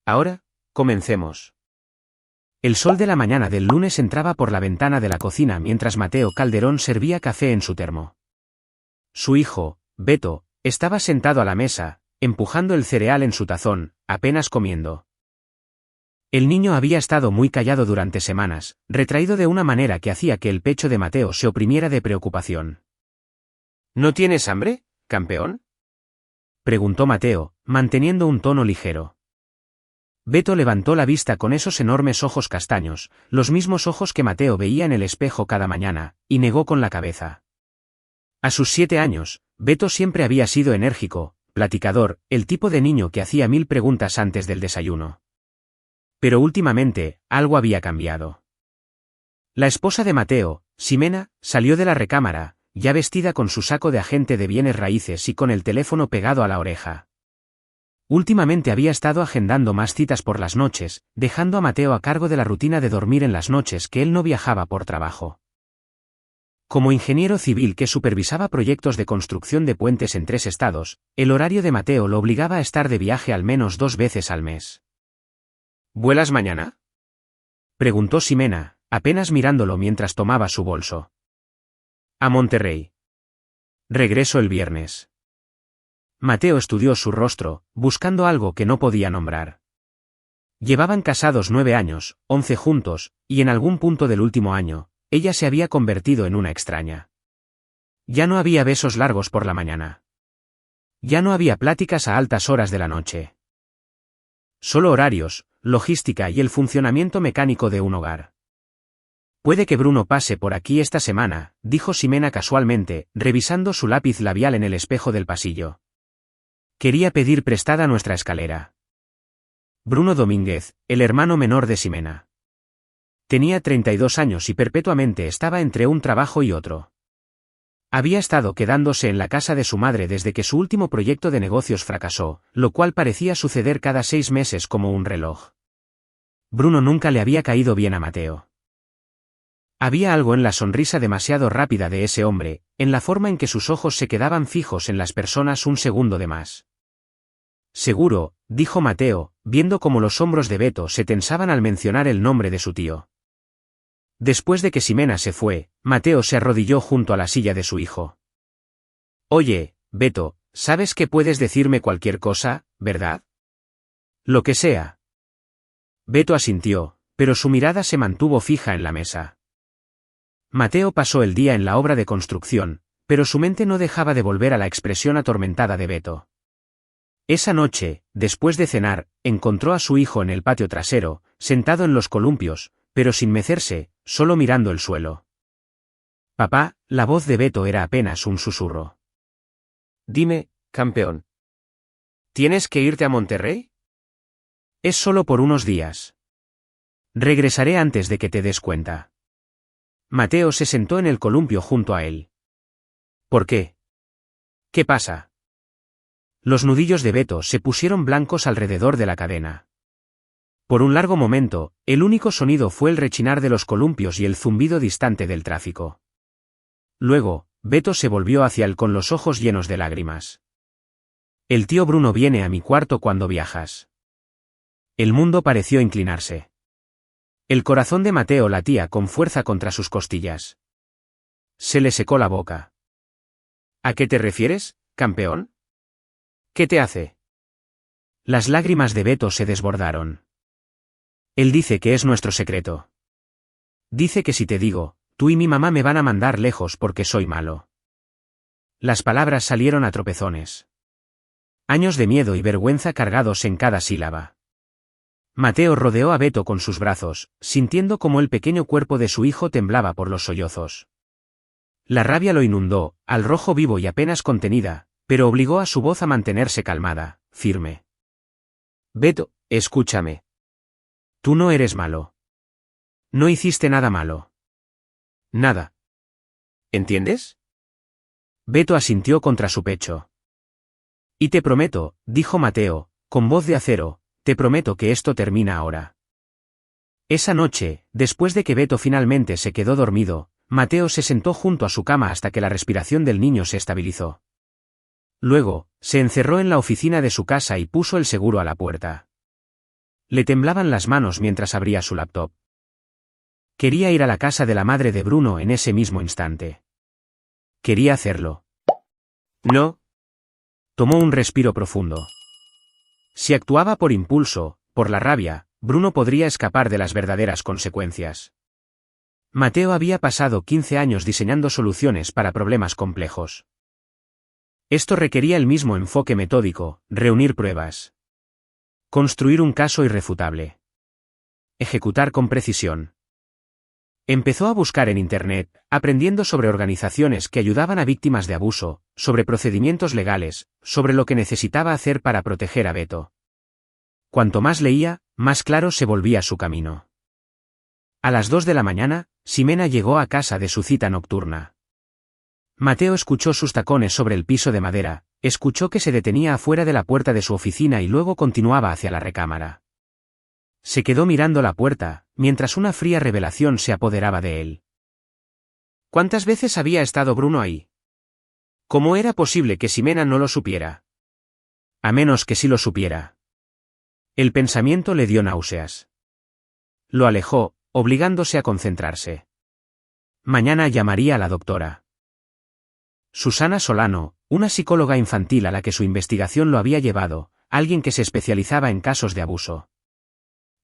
Ahora, comencemos. El sol de la mañana del lunes entraba por la ventana de la cocina mientras Mateo Calderón servía café en su termo. Su hijo, Beto, estaba sentado a la mesa, empujando el cereal en su tazón, apenas comiendo. El niño había estado muy callado durante semanas, retraído de una manera que hacía que el pecho de Mateo se oprimiera de preocupación. ¿No tienes hambre, campeón?, preguntó Mateo, manteniendo un tono ligero. Beto levantó la vista con esos enormes ojos castaños, los mismos ojos que Mateo veía en el espejo cada mañana, y negó con la cabeza. A sus 7 años, Beto siempre había sido enérgico, platicador, el tipo de niño que hacía 1000 preguntas antes del desayuno. Pero últimamente, algo había cambiado. La esposa de Mateo, Ximena, salió de la recámara, ya vestida con su saco de agente de bienes raíces y con el teléfono pegado a la oreja. Últimamente había estado agendando más citas por las noches, dejando a Mateo a cargo de la rutina de dormir en las noches que él no viajaba por trabajo. Como ingeniero civil que supervisaba proyectos de construcción de puentes en 3 estados, el horario de Mateo lo obligaba a estar de viaje al menos 2 veces al mes. ¿Vuelas mañana?, preguntó Ximena, apenas mirándolo mientras tomaba su bolso. A Monterrey. Regreso el viernes. Mateo estudió su rostro, buscando algo que no podía nombrar. Llevaban casados 9 años, 11 juntos, y en algún punto del último año, ella se había convertido en una extraña. Ya no había besos largos por la mañana. Ya no había pláticas a altas horas de la noche. Solo horarios, logística y el funcionamiento mecánico de un hogar. Puede que Bruno pase por aquí esta semana, dijo Ximena casualmente, revisando su lápiz labial en el espejo del pasillo. Quería pedir prestada nuestra escalera. Bruno Domínguez, el hermano menor de Ximena. Tenía 32 años y perpetuamente estaba entre un trabajo y otro. Había estado quedándose en la casa de su madre desde que su último proyecto de negocios fracasó, lo cual parecía suceder cada 6 meses como un reloj. Bruno nunca le había caído bien a Mateo. Había algo en la sonrisa demasiado rápida de ese hombre, en la forma en que sus ojos se quedaban fijos en las personas un segundo de más. Seguro, dijo Mateo, viendo cómo los hombros de Beto se tensaban al mencionar el nombre de su tío. Después de que Ximena se fue, Mateo se arrodilló junto a la silla de su hijo. Oye, Beto, sabes que puedes decirme cualquier cosa, ¿verdad? Lo que sea. Beto asintió, pero su mirada se mantuvo fija en la mesa. Mateo pasó el día en la obra de construcción, pero su mente no dejaba de volver a la expresión atormentada de Beto. Esa noche, después de cenar, encontró a su hijo en el patio trasero, sentado en los columpios, pero sin mecerse, solo mirando el suelo. Papá, la voz de Beto era apenas un susurro. Dime, campeón. ¿Tienes que irte a Monterrey? Es solo por unos días. Regresaré antes de que te des cuenta. Mateo se sentó en el columpio junto a él. ¿Por qué? ¿Qué pasa? Los nudillos de Beto se pusieron blancos alrededor de la cadena. Por un largo momento, el único sonido fue el rechinar de los columpios y el zumbido distante del tráfico. Luego, Beto se volvió hacia él con los ojos llenos de lágrimas. El tío Bruno viene a mi cuarto cuando viajas. El mundo pareció inclinarse. El corazón de Mateo latía con fuerza contra sus costillas. Se le secó la boca. ¿A qué te refieres, campeón? ¿Qué te hace? Las lágrimas de Beto se desbordaron. Él dice que es nuestro secreto. Dice que si te digo, tú y mi mamá me van a mandar lejos porque soy malo. Las palabras salieron a tropezones. Años de miedo y vergüenza cargados en cada sílaba. Mateo rodeó a Beto con sus brazos, sintiendo cómo el pequeño cuerpo de su hijo temblaba por los sollozos. La rabia lo inundó, al rojo vivo y apenas contenida, pero obligó a su voz a mantenerse calmada, firme. Beto, escúchame. Tú no eres malo. No hiciste nada malo. Nada. ¿Entiendes? Beto asintió contra su pecho. Y te prometo, dijo Mateo, con voz de acero, te prometo que esto termina ahora. Esa noche, después de que Beto finalmente se quedó dormido, Mateo se sentó junto a su cama hasta que la respiración del niño se estabilizó. Luego, se encerró en la oficina de su casa y puso el seguro a la puerta. Le temblaban las manos mientras abría su laptop. Quería ir a la casa de la madre de Bruno en ese mismo instante. Quería hacerlo. No. Tomó un respiro profundo. Si actuaba por impulso, por la rabia, Bruno podría escapar de las verdaderas consecuencias. Mateo había pasado 15 años diseñando soluciones para problemas complejos. Esto requería el mismo enfoque metódico, reunir pruebas. Construir un caso irrefutable. Ejecutar con precisión. Empezó a buscar en Internet, aprendiendo sobre organizaciones que ayudaban a víctimas de abuso, sobre procedimientos legales, sobre lo que necesitaba hacer para proteger a Beto. Cuanto más leía, más claro se volvía su camino. A las 2 de la mañana, Ximena llegó a casa de su cita nocturna. Mateo escuchó sus tacones sobre el piso de madera, escuchó que se detenía afuera de la puerta de su oficina y luego continuaba hacia la recámara. Se quedó mirando la puerta, mientras una fría revelación se apoderaba de él. ¿Cuántas veces había estado Bruno ahí? ¿Cómo era posible que Ximena no lo supiera? A menos que sí lo supiera. El pensamiento le dio náuseas. Lo alejó, obligándose a concentrarse. Mañana llamaría a la doctora. Susana Solano, una psicóloga infantil a la que su investigación lo había llevado, alguien que se especializaba en casos de abuso.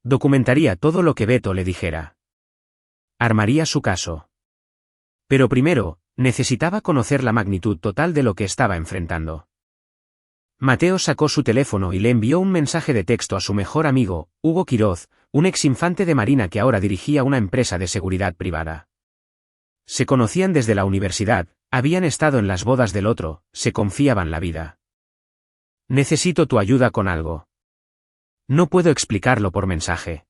Documentaría todo lo que Beto le dijera. Armaría su caso. Pero primero, necesitaba conocer la magnitud total de lo que estaba enfrentando. Mateo sacó su teléfono y le envió un mensaje de texto a su mejor amigo, Hugo Quiroz, un exinfante de Marina que ahora dirigía una empresa de seguridad privada. Se conocían desde la universidad, habían estado en las bodas del otro, se confiaban la vida. Necesito tu ayuda con algo. No puedo explicarlo por mensaje.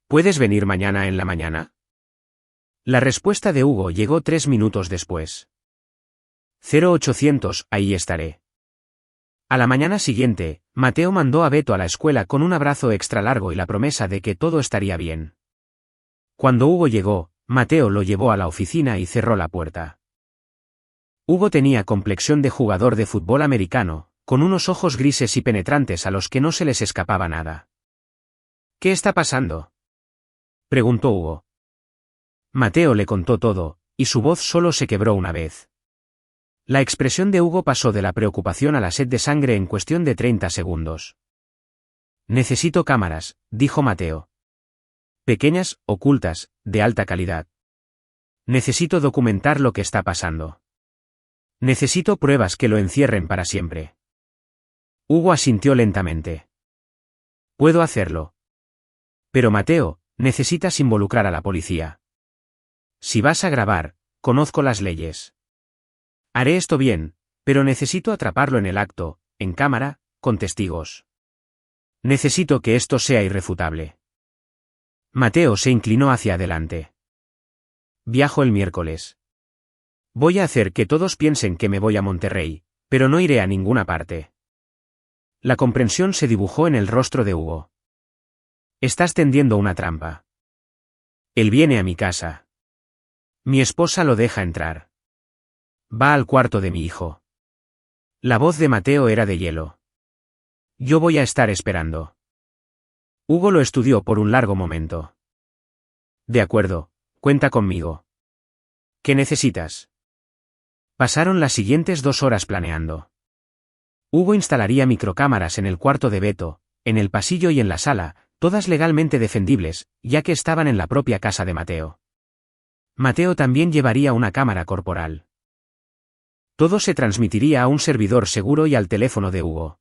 ¿Puedes venir mañana en la mañana? La respuesta de Hugo llegó 3 minutos después. 0800, ahí estaré. A la mañana siguiente, Mateo mandó a Beto a la escuela con un abrazo extra largo y la promesa de que todo estaría bien. Cuando Hugo llegó, Mateo lo llevó a la oficina y cerró la puerta. Hugo tenía complexión de jugador de fútbol americano, con unos ojos grises y penetrantes a los que no se les escapaba nada. ¿Qué está pasando?, preguntó Hugo. Mateo le contó todo, y su voz solo se quebró una vez. La expresión de Hugo pasó de la preocupación a la sed de sangre en cuestión de 30 segundos. Necesito cámaras, dijo Mateo. Pequeñas, ocultas, de alta calidad. Necesito documentar lo que está pasando. Necesito pruebas que lo encierren para siempre. Hugo asintió lentamente. Puedo hacerlo. Pero Mateo, necesitas involucrar a la policía. Si vas a grabar, conozco las leyes. Haré esto bien, pero necesito atraparlo en el acto, en cámara, con testigos. Necesito que esto sea irrefutable. Mateo se inclinó hacia adelante. Viajo el miércoles. Voy a hacer que todos piensen que me voy a Monterrey, pero no iré a ninguna parte. La comprensión se dibujó en el rostro de Hugo. Estás tendiendo una trampa. Él viene a mi casa. Mi esposa lo deja entrar. Va al cuarto de mi hijo. La voz de Mateo era de hielo. Yo voy a estar esperando. Hugo lo estudió por un largo momento. De acuerdo, cuenta conmigo. ¿Qué necesitas? Pasaron las siguientes 2 horas planeando. Hugo instalaría microcámaras en el cuarto de Beto, en el pasillo y en la sala, todas legalmente defendibles, ya que estaban en la propia casa de Mateo. Mateo también llevaría una cámara corporal. Todo se transmitiría a un servidor seguro y al teléfono de Hugo.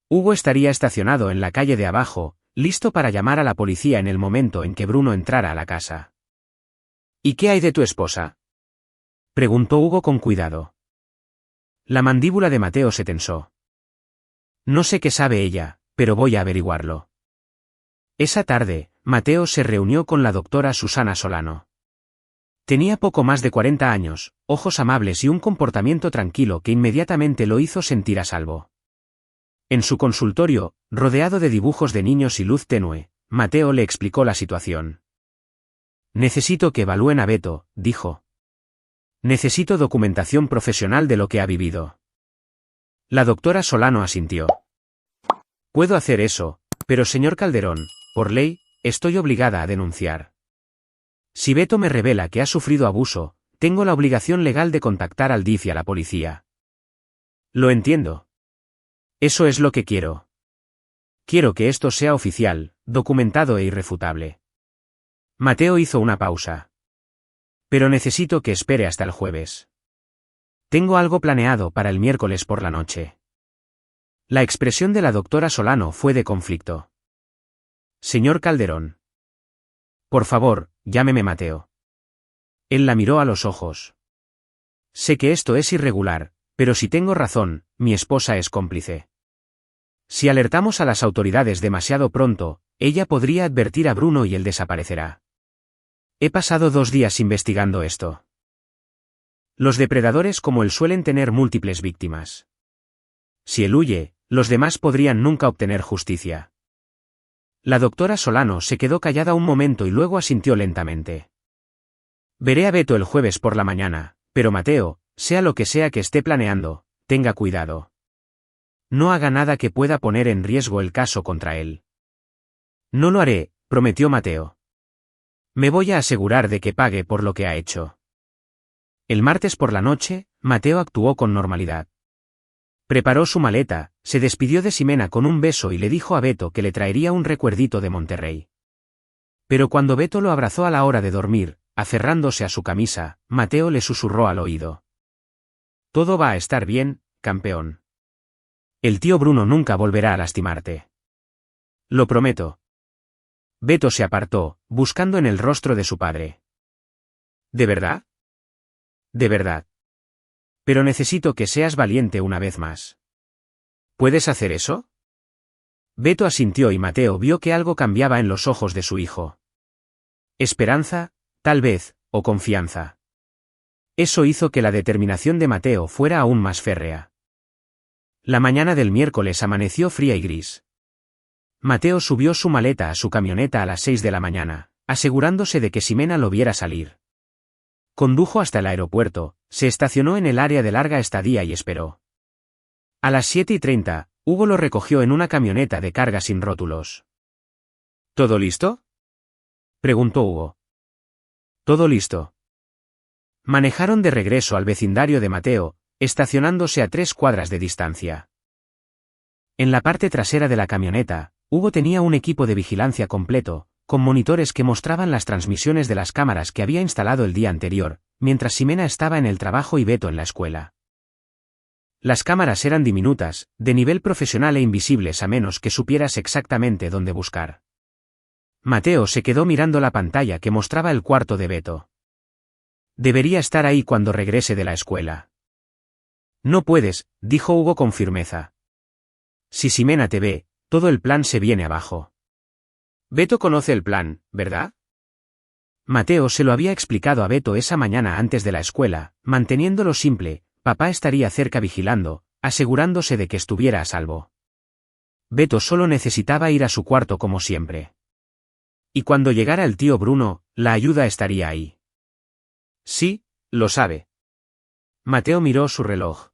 Hugo estaría estacionado en la calle de abajo, listo para llamar a la policía en el momento en que Bruno entrara a la casa. ¿Y qué hay de tu esposa?, preguntó Hugo con cuidado. La mandíbula de Mateo se tensó. No sé qué sabe ella, pero voy a averiguarlo. Esa tarde, Mateo se reunió con la doctora Susana Solano. Tenía poco más de 40 años, ojos amables y un comportamiento tranquilo que inmediatamente lo hizo sentir a salvo. En su consultorio, rodeado de dibujos de niños y luz tenue, Mateo le explicó la situación. Necesito que evalúen a Beto, dijo. Necesito documentación profesional de lo que ha vivido. La doctora Solano asintió. Puedo hacer eso, Pero señor Calderón, por ley, estoy obligada a denunciar. Si Beto me revela que ha sufrido abuso, tengo la obligación legal de contactar al DIF y a la policía. Lo entiendo. Eso es lo que quiero. Quiero que esto sea oficial, documentado e irrefutable. Mateo hizo una pausa. Pero necesito que espere hasta el jueves. Tengo algo planeado para el miércoles por la noche. La expresión de la doctora Solano fue de conflicto. Señor Calderón. Por favor, llámeme Mateo. Él la miró a los ojos. Sé que esto es irregular, pero si tengo razón, mi esposa es cómplice. Si alertamos a las autoridades demasiado pronto, ella podría advertir a Bruno y él desaparecerá. He pasado 2 días investigando esto. Los depredadores como él suelen tener múltiples víctimas. Si él huye, los demás podrían nunca obtener justicia. La doctora Solano se quedó callada un momento y luego asintió lentamente. Veré a Beto el jueves por la mañana, pero Mateo, sea lo que sea que esté planeando, tenga cuidado. No haga nada que pueda poner en riesgo el caso contra él. No lo haré, prometió Mateo. Me voy a asegurar de que pague por lo que ha hecho. El martes por la noche, Mateo actuó con normalidad. Preparó su maleta, se despidió de Ximena con un beso y le dijo a Beto que le traería un recuerdito de Monterrey. Pero cuando Beto lo abrazó a la hora de dormir, aferrándose a su camisa, Mateo le susurró al oído. Todo va a estar bien, campeón. El tío Bruno nunca volverá a lastimarte. Lo prometo. Beto se apartó, buscando en el rostro de su padre. ¿De verdad? De verdad. Pero necesito que seas valiente una vez más. ¿Puedes hacer eso? Beto asintió y Mateo vio que algo cambiaba en los ojos de su hijo. Esperanza, tal vez, o confianza. Eso hizo que la determinación de Mateo fuera aún más férrea. La mañana del miércoles amaneció fría y gris. Mateo subió su maleta a su camioneta a las 6 de la mañana, asegurándose de que Ximena lo viera salir. Condujo hasta el aeropuerto, se estacionó en el área de larga estadía y esperó. A las 7:30, Hugo lo recogió en una camioneta de carga sin rótulos. ¿Todo listo?, preguntó Hugo. Todo listo. Manejaron de regreso al vecindario de Mateo, estacionándose a 3 cuadras de distancia. En la parte trasera de la camioneta, Hugo tenía un equipo de vigilancia completo, con monitores que mostraban las transmisiones de las cámaras que había instalado el día anterior, mientras Ximena estaba en el trabajo y Beto en la escuela. Las cámaras eran diminutas, de nivel profesional e invisibles a menos que supieras exactamente dónde buscar. Mateo se quedó mirando la pantalla que mostraba el cuarto de Beto. Debería estar ahí cuando regrese de la escuela. No puedes, dijo Hugo con firmeza. Si Ximena te ve, todo el plan se viene abajo. Beto conoce el plan, ¿verdad? Mateo se lo había explicado a Beto esa mañana antes de la escuela, manteniéndolo simple, papá estaría cerca vigilando, asegurándose de que estuviera a salvo. Beto solo necesitaba ir a su cuarto como siempre. Y cuando llegara el tío Bruno, la ayuda estaría ahí. Sí, lo sabe. Mateo miró su reloj.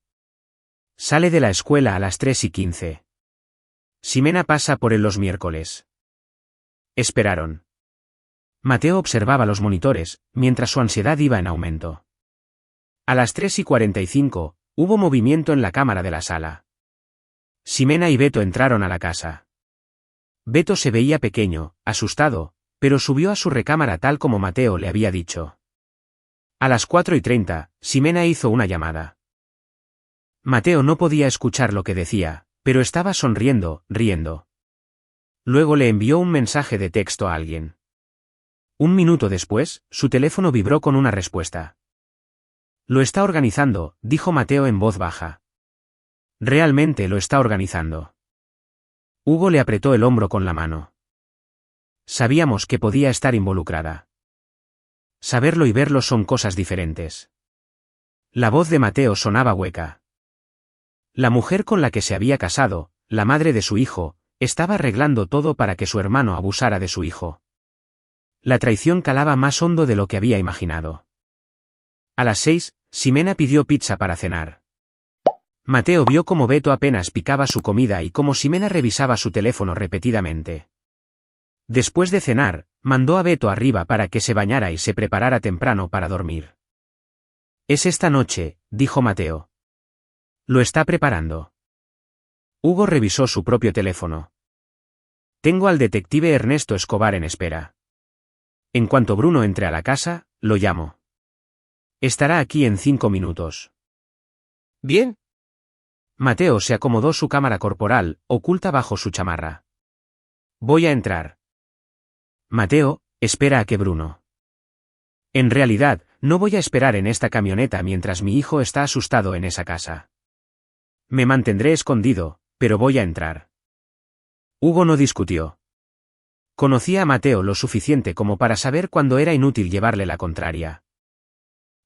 Sale de la escuela a las 3:15. Ximena pasa por él los miércoles. Esperaron. Mateo observaba los monitores, mientras su ansiedad iba en aumento. A las 3:45, hubo movimiento en la cámara de la sala. Ximena y Beto entraron a la casa. Beto se veía pequeño, asustado, pero subió a su recámara tal como Mateo le había dicho. A las 4:30, Ximena hizo una llamada. Mateo no podía escuchar lo que decía, pero estaba sonriendo, riendo. Luego le envió un mensaje de texto a alguien. Un minuto después, su teléfono vibró con una respuesta. Lo está organizando, dijo Mateo en voz baja. Realmente lo está organizando. Hugo le apretó el hombro con la mano. Sabíamos que podía estar involucrada. Saberlo y verlo son cosas diferentes. La voz de Mateo sonaba hueca. La mujer con la que se había casado, la madre de su hijo, estaba arreglando todo para que su hermano abusara de su hijo. La traición calaba más hondo de lo que había imaginado. A las 6, Ximena pidió pizza para cenar. Mateo vio cómo Beto apenas picaba su comida y cómo Ximena revisaba su teléfono repetidamente. Después de cenar, mandó a Beto arriba para que se bañara y se preparara temprano para dormir. «Es esta noche», dijo Mateo. «Lo está preparando». Hugo revisó su propio teléfono. «Tengo al detective Ernesto Escobar en espera. En cuanto Bruno entre a la casa, lo llamo. Estará aquí en 5 minutos». Bien. Mateo se acomodó su cámara corporal, oculta bajo su chamarra. «Voy a entrar». «Mateo, espera a que Bruno». «En realidad, no voy a esperar en esta camioneta mientras mi hijo está asustado en esa casa. Me mantendré escondido, pero voy a entrar». Hugo no discutió. Conocía a Mateo lo suficiente como para saber cuándo era inútil llevarle la contraria.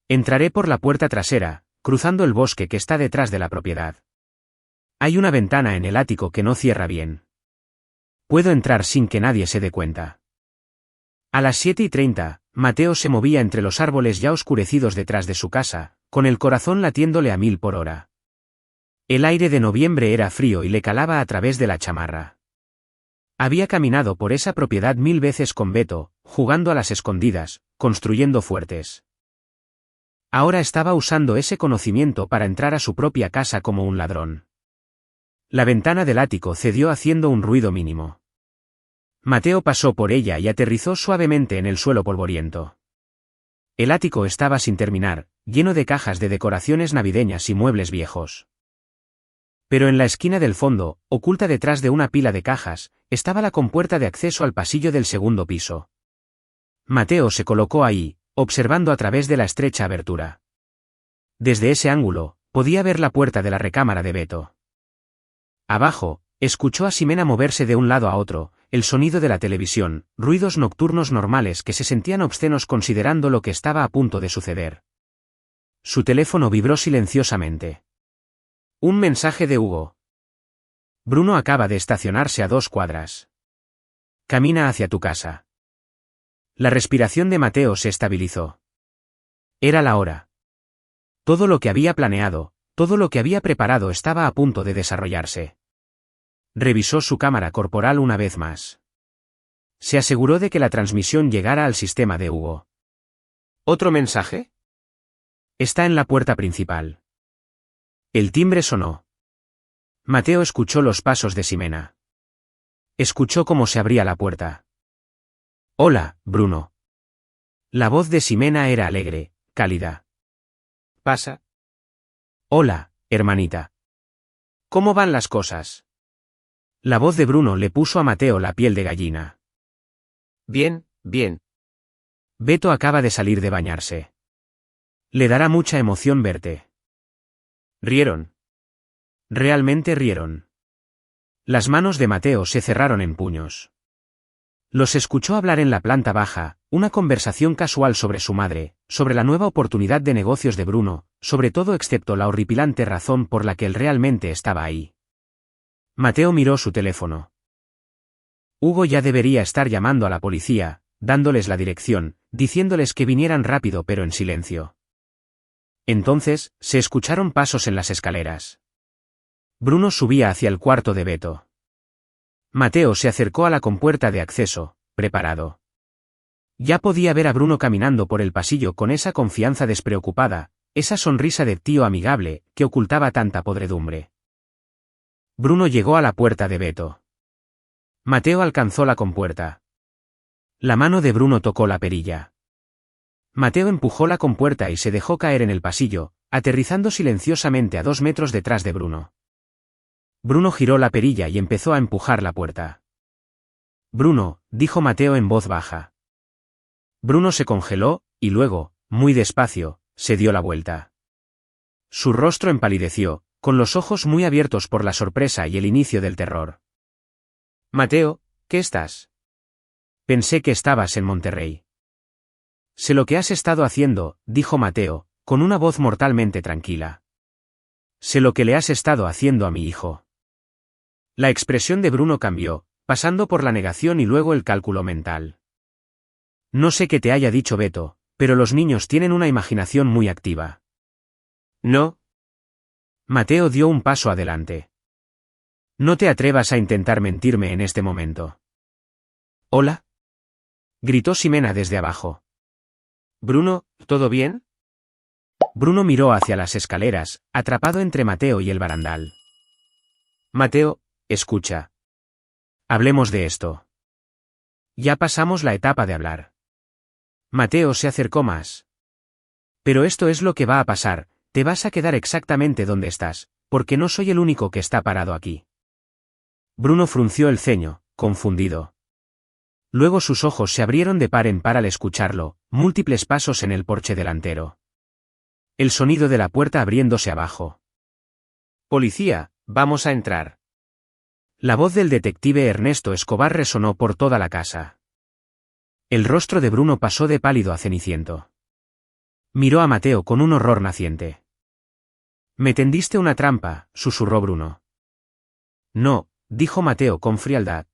«Entraré por la puerta trasera, cruzando el bosque que está detrás de la propiedad. Hay una ventana en el ático que no cierra bien. Puedo entrar sin que nadie se dé cuenta». A las 7:30, Mateo se movía entre los árboles ya oscurecidos detrás de su casa, con el corazón latiéndole a 1000 por hora. El aire de noviembre era frío y le calaba a través de la chamarra. Había caminado por esa propiedad 1000 veces con Beto, jugando a las escondidas, construyendo fuertes. Ahora estaba usando ese conocimiento para entrar a su propia casa como un ladrón. La ventana del ático cedió haciendo un ruido mínimo. Mateo pasó por ella y aterrizó suavemente en el suelo polvoriento. El ático estaba sin terminar, lleno de cajas de decoraciones navideñas y muebles viejos. Pero en la esquina del fondo, oculta detrás de una pila de cajas, estaba la compuerta de acceso al pasillo del segundo piso. Mateo se colocó ahí, observando a través de la estrecha abertura. Desde ese ángulo, podía ver la puerta de la recámara de Beto. Abajo, escuchó a Ximena moverse de un lado a otro, el sonido de la televisión, ruidos nocturnos normales que se sentían obscenos considerando lo que estaba a punto de suceder. Su teléfono vibró silenciosamente. Un mensaje de Hugo. «Bruno acaba de estacionarse a 2 cuadras. Camina hacia tu casa». La respiración de Mateo se estabilizó. Era la hora. Todo lo que había planeado, todo lo que había preparado estaba a punto de desarrollarse. Revisó su cámara corporal una vez más. Se aseguró de que la transmisión llegara al sistema de Hugo. ¿Otro mensaje? Está en la puerta principal. El timbre sonó. Mateo escuchó los pasos de Ximena. Escuchó cómo se abría la puerta. «Hola, Bruno». La voz de Ximena era alegre, cálida. Pasa. «Hola, hermanita. ¿Cómo van las cosas?» La voz de Bruno le puso a Mateo la piel de gallina. Bien, bien. Beto acaba de salir de bañarse. Le dará mucha emoción verte. Rieron. Realmente rieron. Las manos de Mateo se cerraron en puños. Los escuchó hablar en la planta baja, una conversación casual sobre su madre, sobre la nueva oportunidad de negocios de Bruno, sobre todo excepto la horripilante razón por la que él realmente estaba ahí. Mateo miró su teléfono. Hugo ya debería estar llamando a la policía, dándoles la dirección, diciéndoles que vinieran rápido pero en silencio. Entonces, se escucharon pasos en las escaleras. Bruno subía hacia el cuarto de Beto. Mateo se acercó a la compuerta de acceso, preparado. Ya podía ver a Bruno caminando por el pasillo con esa confianza despreocupada, esa sonrisa de tío amigable, que ocultaba tanta podredumbre. Bruno llegó a la puerta de Beto. Mateo alcanzó la compuerta. La mano de Bruno tocó la perilla. Mateo empujó la compuerta y se dejó caer en el pasillo, aterrizando silenciosamente a 2 metros detrás de Bruno. Bruno giró la perilla y empezó a empujar la puerta. «Bruno», dijo Mateo en voz baja. Bruno se congeló, y luego, muy despacio, se dio la vuelta. Su rostro empalideció, con los ojos muy abiertos por la sorpresa y el inicio del terror. «Mateo, ¿qué estás?» «Pensé que estabas en Monterrey». «Sé lo que has estado haciendo», dijo Mateo, con una voz mortalmente tranquila. «Sé lo que le has estado haciendo a mi hijo». La expresión de Bruno cambió, pasando por la negación y luego el cálculo mental. «No sé qué te haya dicho Beto, pero los niños tienen una imaginación muy activa». «No». Mateo dio un paso adelante. No te atrevas a intentar mentirme en este momento. ¿Hola? Gritó Ximena desde abajo. Bruno, ¿todo bien? Bruno miró hacia las escaleras, atrapado entre Mateo y el barandal. Mateo, escucha. Hablemos de esto. Ya pasamos la etapa de hablar. Mateo se acercó más. Pero esto es lo que va a pasar, te vas a quedar exactamente donde estás, porque no soy el único que está parado aquí. Bruno frunció el ceño, confundido. Luego sus ojos se abrieron de par en par al escucharlo, múltiples pasos en el porche delantero. El sonido de la puerta abriéndose abajo. Policía, vamos a entrar. La voz del detective Ernesto Escobar resonó por toda la casa. El rostro de Bruno pasó de pálido a ceniciento. Miró a Mateo con un horror naciente. «Me tendiste una trampa», susurró Bruno. «No», dijo Mateo con frialdad.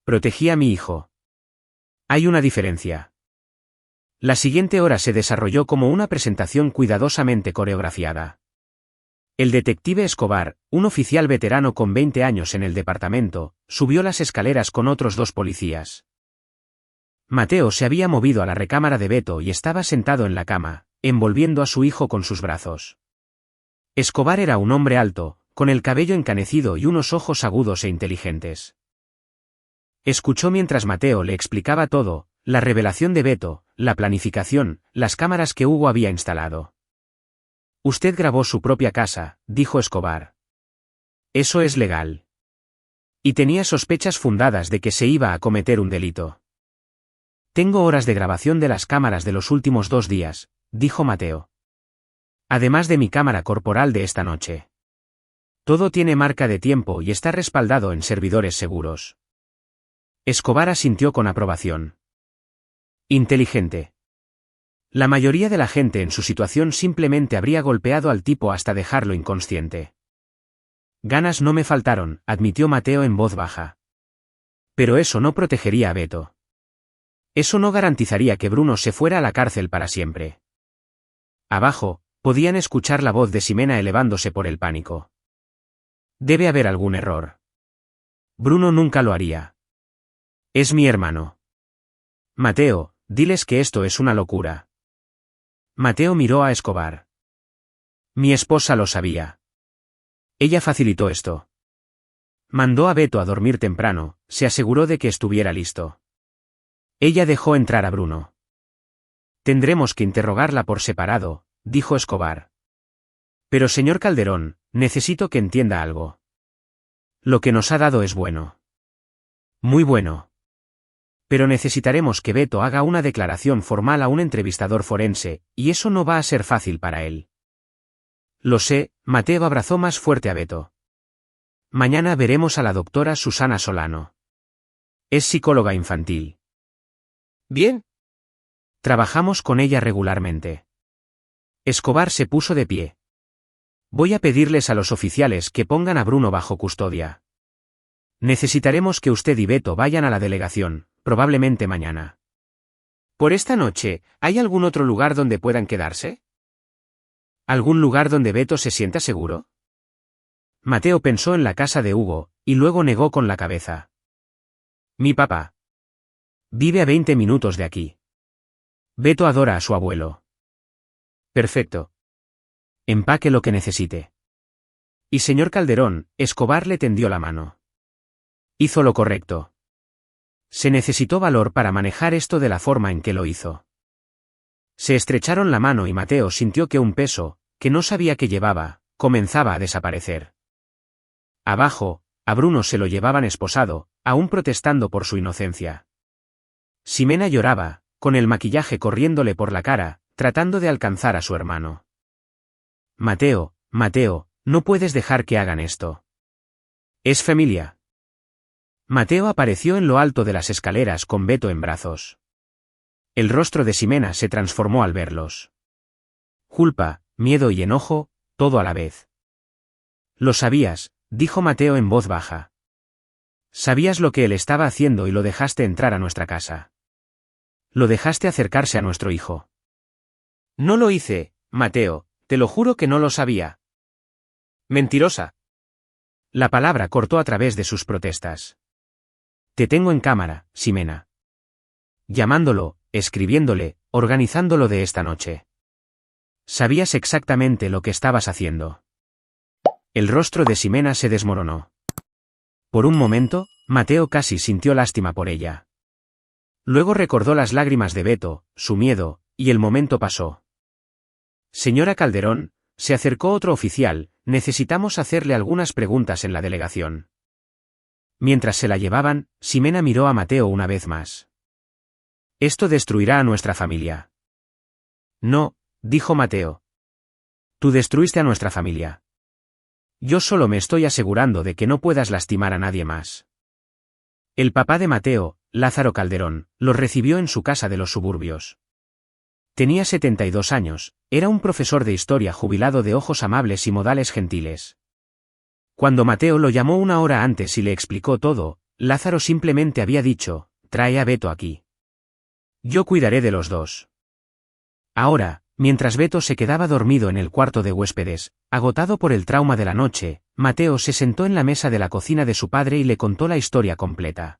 «Protegí a mi hijo». Hay una diferencia. La siguiente hora se desarrolló como una presentación cuidadosamente coreografiada. El detective Escobar, un oficial veterano con 20 años en el departamento, subió las escaleras con otros 2 policías. Mateo se había movido a la recámara de Beto y estaba sentado en la cama, envolviendo a su hijo con sus brazos. Escobar era un hombre alto, con el cabello encanecido y unos ojos agudos e inteligentes. Escuchó mientras Mateo le explicaba todo, la revelación de Beto, la planificación, las cámaras que Hugo había instalado. «Usted grabó su propia casa», dijo Escobar. «Eso es legal». Y tenía sospechas fundadas de que se iba a cometer un delito. «Tengo horas de grabación de las cámaras de los últimos 2 días», dijo Mateo. «Además de mi cámara corporal de esta noche. Todo tiene marca de tiempo y está respaldado en servidores seguros». Escobar asintió con aprobación. Inteligente. La mayoría de la gente en su situación simplemente habría golpeado al tipo hasta dejarlo inconsciente. «Ganas no me faltaron», admitió Mateo en voz baja. «Pero eso no protegería a Beto. Eso no garantizaría que Bruno se fuera a la cárcel para siempre». Abajo, podían escuchar la voz de Ximena elevándose por el pánico. «Debe haber algún error. Bruno nunca lo haría. Es mi hermano. Mateo, diles que esto es una locura». Mateo miró a Escobar. «Mi esposa lo sabía. Ella facilitó esto. Mandó a Beto a dormir temprano, se aseguró de que estuviera listo. Ella dejó entrar a Bruno». «Tendremos que interrogarla por separado», dijo Escobar. «Pero señor Calderón, necesito que entienda algo. Lo que nos ha dado es bueno. Muy bueno. Pero necesitaremos que Beto haga una declaración formal a un entrevistador forense, y eso no va a ser fácil para él». «Lo sé», Mateo abrazó más fuerte a Beto. «Mañana veremos a la doctora Susana Solano. Es psicóloga infantil. ¿Bien? Trabajamos con ella regularmente». Escobar se puso de pie. «Voy a pedirles a los oficiales que pongan a Bruno bajo custodia. Necesitaremos que usted y Beto vayan a la delegación, probablemente mañana». ¿Por esta noche, hay algún otro lugar donde puedan quedarse? ¿Algún lugar donde Beto se sienta seguro? Mateo pensó en la casa de Hugo, y luego negó con la cabeza. «Mi papá vive a 20 minutos de aquí. Beto adora a su abuelo». «Perfecto. Empaque lo que necesite». Y señor Calderón, Escobar le tendió la mano. Hizo lo correcto. Se necesitó valor para manejar esto de la forma en que lo hizo. Se estrecharon la mano y Mateo sintió que un peso, que no sabía que llevaba, comenzaba a desaparecer. Abajo, a Bruno se lo llevaban esposado, aún protestando por su inocencia. Ximena lloraba, con el maquillaje corriéndole por la cara, tratando de alcanzar a su hermano. «Mateo, Mateo, no puedes dejar que hagan esto. Es familia». Mateo apareció en lo alto de las escaleras con Beto en brazos. El rostro de Ximena se transformó al verlos. Culpa, miedo y enojo, todo a la vez. «Lo sabías», dijo Mateo en voz baja. «Sabías lo que él estaba haciendo y lo dejaste entrar a nuestra casa. Lo dejaste acercarse a nuestro hijo». «No lo hice, Mateo, te lo juro que no lo sabía». Mentirosa. La palabra cortó a través de sus protestas. Te tengo en cámara, Ximena. Llamándolo, escribiéndole, organizándolo de esta noche. Sabías exactamente lo que estabas haciendo. El rostro de Ximena se desmoronó. Por un momento, Mateo casi sintió lástima por ella. Luego recordó las lágrimas de Beto, su miedo, y el momento pasó. Señora Calderón, se acercó otro oficial, necesitamos hacerle algunas preguntas en la delegación. Mientras se la llevaban, Ximena miró a Mateo una vez más. Esto destruirá a nuestra familia. No, dijo Mateo. Tú destruiste a nuestra familia. Yo solo me estoy asegurando de que no puedas lastimar a nadie más. El papá de Mateo, Lázaro Calderón, los recibió en su casa de los suburbios. Tenía 72 años, era un profesor de historia jubilado de ojos amables y modales gentiles. Cuando Mateo lo llamó una hora antes y le explicó todo, Lázaro simplemente había dicho, trae a Beto aquí. Yo cuidaré de los dos. Ahora, mientras Beto se quedaba dormido en el cuarto de huéspedes, agotado por el trauma de la noche, Mateo se sentó en la mesa de la cocina de su padre y le contó la historia completa.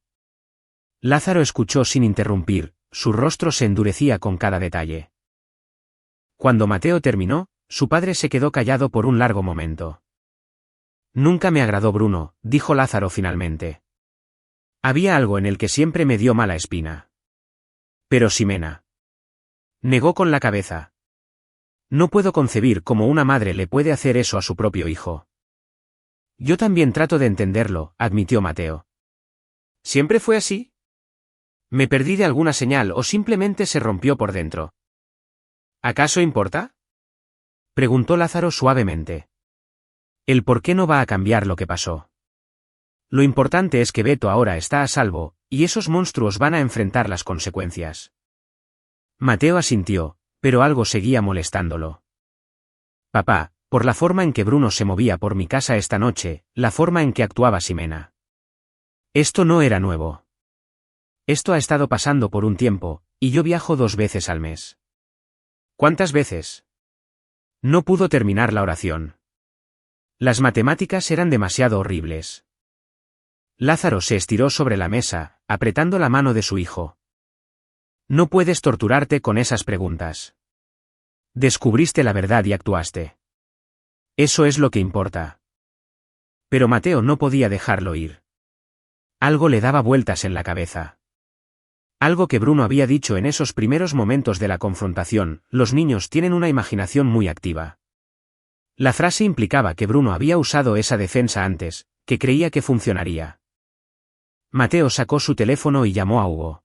Lázaro escuchó sin interrumpir, su rostro se endurecía con cada detalle. Cuando Mateo terminó, su padre se quedó callado por un largo momento. Nunca me agradó Bruno, dijo Lázaro finalmente. Había algo en el que siempre me dio mala espina. Pero Ximena. Negó con la cabeza. No puedo concebir cómo una madre le puede hacer eso a su propio hijo. Yo también trato de entenderlo, admitió Mateo. ¿Siempre fue así? Me perdí de alguna señal o simplemente se rompió por dentro. ¿Acaso importa? Preguntó Lázaro suavemente. El por qué no va a cambiar lo que pasó. Lo importante es que Beto ahora está a salvo, y esos monstruos van a enfrentar las consecuencias. Mateo asintió, pero algo seguía molestándolo. Papá, por la forma en que Bruno se movía por mi casa esta noche, la forma en que actuaba Ximena. Esto no era nuevo. Esto ha estado pasando por un tiempo, y yo viajo 2 veces al mes. ¿Cuántas veces? No pudo terminar la oración. Las matemáticas eran demasiado horribles. Lázaro se estiró sobre la mesa, apretando la mano de su hijo. No puedes torturarte con esas preguntas. Descubriste la verdad y actuaste. Eso es lo que importa. Pero Mateo no podía dejarlo ir. Algo le daba vueltas en la cabeza. Algo que Bruno había dicho en esos primeros momentos de la confrontación, los niños tienen una imaginación muy activa. La frase implicaba que Bruno había usado esa defensa antes, que creía que funcionaría. Mateo sacó su teléfono y llamó a Hugo.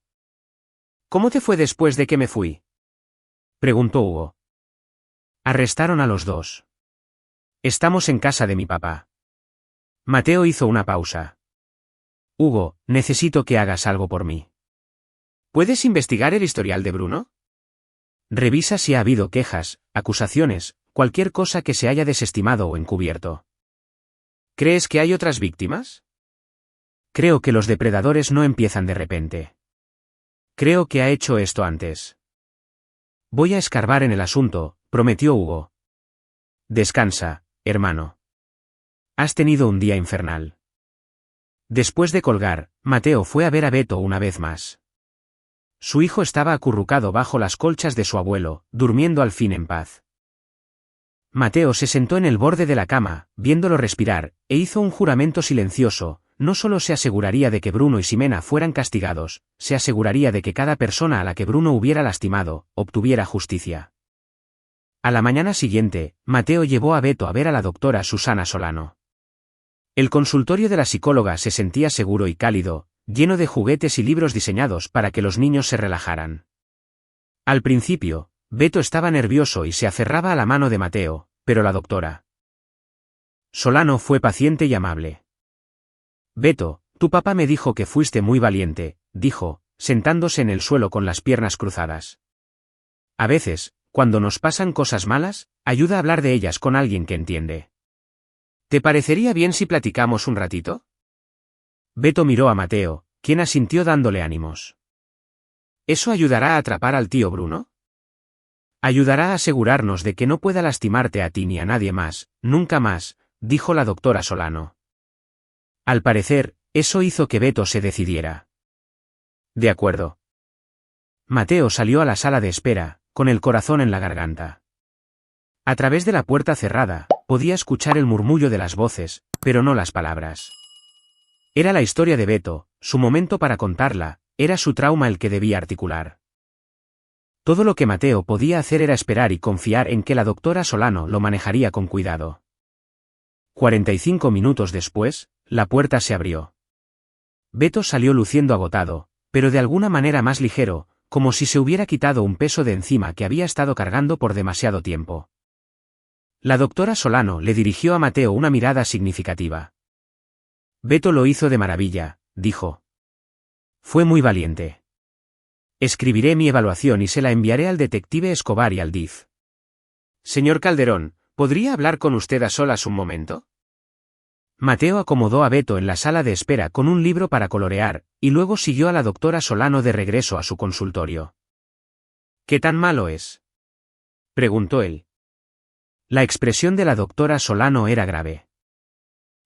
¿Cómo te fue después de que me fui? Preguntó Hugo. Arrestaron a los dos. Estamos en casa de mi papá. Mateo hizo una pausa. Hugo, necesito que hagas algo por mí. ¿Puedes investigar el historial de Bruno? Revisa si ha habido quejas, acusaciones, cualquier cosa que se haya desestimado o encubierto. ¿Crees que hay otras víctimas? Creo que los depredadores no empiezan de repente. Creo que ha hecho esto antes. Voy a escarbar en el asunto, prometió Hugo. Descansa, hermano. Has tenido un día infernal. Después de colgar, Mateo fue a ver a Beto una vez más. Su hijo estaba acurrucado bajo las colchas de su abuelo, durmiendo al fin en paz. Mateo se sentó en el borde de la cama, viéndolo respirar, e hizo un juramento silencioso. No solo se aseguraría de que Bruno y Ximena fueran castigados, se aseguraría de que cada persona a la que Bruno hubiera lastimado, obtuviera justicia. A la mañana siguiente, Mateo llevó a Beto a ver a la doctora Susana Solano. El consultorio de la psicóloga se sentía seguro y cálido, lleno de juguetes y libros diseñados para que los niños se relajaran. Al principio, Beto estaba nervioso y se aferraba a la mano de Mateo, pero la doctora Solano fue paciente y amable. Beto, tu papá me dijo que fuiste muy valiente, dijo, sentándose en el suelo con las piernas cruzadas. A veces, cuando nos pasan cosas malas, ayuda a hablar de ellas con alguien que entiende. ¿Te parecería bien si platicamos un ratito? Beto miró a Mateo, quien asintió dándole ánimos. ¿Eso ayudará a atrapar al tío Bruno? Ayudará a asegurarnos de que no pueda lastimarte a ti ni a nadie más, nunca más, dijo la doctora Solano. Al parecer, eso hizo que Beto se decidiera. De acuerdo. Mateo salió a la sala de espera, con el corazón en la garganta. A través de la puerta cerrada, podía escuchar el murmullo de las voces, pero no las palabras. Era la historia de Beto, su momento para contarla, era su trauma el que debía articular. Todo lo que Mateo podía hacer era esperar y confiar en que la doctora Solano lo manejaría con cuidado. 45 minutos después, la puerta se abrió. Beto salió luciendo agotado, pero de alguna manera más ligero, como si se hubiera quitado un peso de encima que había estado cargando por demasiado tiempo. La doctora Solano le dirigió a Mateo una mirada significativa. Beto lo hizo de maravilla, dijo. Fue muy valiente. Escribiré mi evaluación y se la enviaré al detective Escobar y al DIF. Señor Calderón, ¿podría hablar con usted a solas un momento? Mateo acomodó a Beto en la sala de espera con un libro para colorear, y luego siguió a la doctora Solano de regreso a su consultorio. ¿Qué tan malo es?, preguntó él. La expresión de la doctora Solano era grave.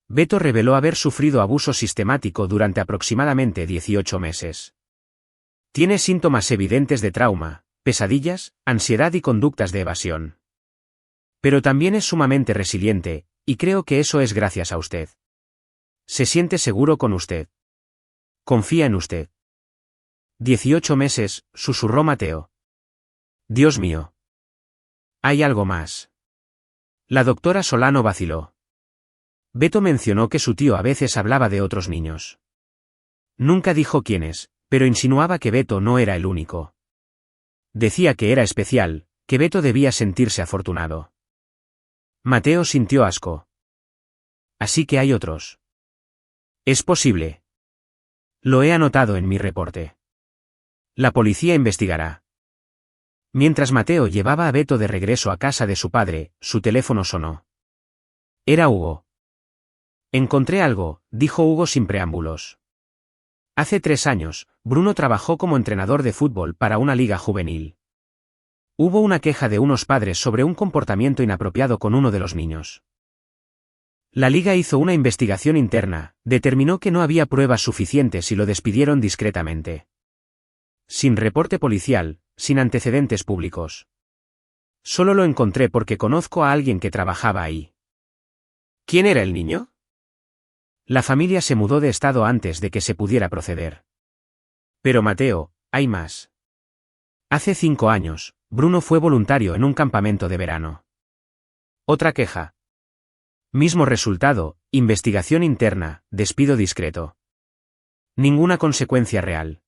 Beto reveló haber sufrido abuso sistemático durante aproximadamente 18 meses. Tiene síntomas evidentes de trauma, pesadillas, ansiedad y conductas de evasión. Pero también es sumamente resiliente, y creo que eso es gracias a usted. Se siente seguro con usted. Confía en usted. 18 meses, susurró Mateo. Dios mío. Hay algo más. La doctora Solano vaciló. Beto mencionó que su tío a veces hablaba de otros niños. Nunca dijo quiénes, pero insinuaba que Beto no era el único. Decía que era especial, que Beto debía sentirse afortunado. Mateo sintió asco. Así que hay otros. Es posible. Lo he anotado en mi reporte. La policía investigará. Mientras Mateo llevaba a Beto de regreso a casa de su padre, su teléfono sonó. Era Hugo. Encontré algo, dijo Hugo sin preámbulos. Hace 3 años, Bruno trabajó como entrenador de fútbol para una liga juvenil. Hubo una queja de unos padres sobre un comportamiento inapropiado con uno de los niños. La liga hizo una investigación interna, determinó que no había pruebas suficientes y lo despidieron discretamente. Sin reporte policial, sin antecedentes públicos. Solo lo encontré porque conozco a alguien que trabajaba ahí. ¿Quién era el niño? La familia se mudó de estado antes de que se pudiera proceder. Pero Mateo, hay más. Hace 5 años, Bruno fue voluntario en un campamento de verano. Otra queja. Mismo resultado, investigación interna, despido discreto. Ninguna consecuencia real.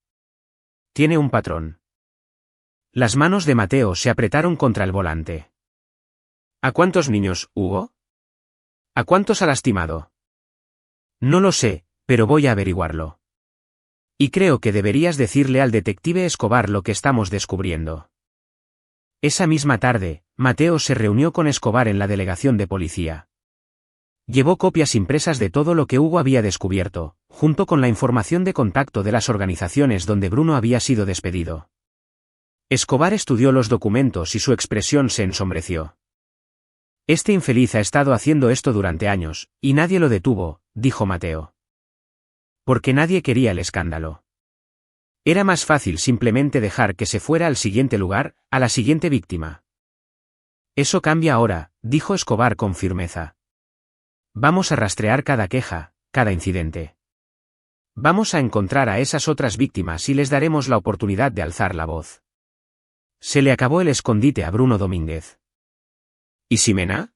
Tiene un patrón. Las manos de Mateo se apretaron contra el volante. ¿A cuántos niños, Hugo? ¿A cuántos ha lastimado? No lo sé, pero voy a averiguarlo. Y creo que deberías decirle al detective Escobar lo que estamos descubriendo. Esa misma tarde, Mateo se reunió con Escobar en la delegación de policía. Llevó copias impresas de todo lo que Hugo había descubierto, junto con la información de contacto de las organizaciones donde Bruno había sido despedido. Escobar estudió los documentos y su expresión se ensombreció. Este infeliz ha estado haciendo esto durante años, y nadie lo detuvo, dijo Mateo. Porque nadie quería el escándalo. Era más fácil simplemente dejar que se fuera al siguiente lugar, a la siguiente víctima. Eso cambia ahora, dijo Escobar con firmeza. Vamos a rastrear cada queja, cada incidente. Vamos a encontrar a esas otras víctimas y les daremos la oportunidad de alzar la voz. Se le acabó el escondite a Bruno Domínguez. ¿Y Ximena?,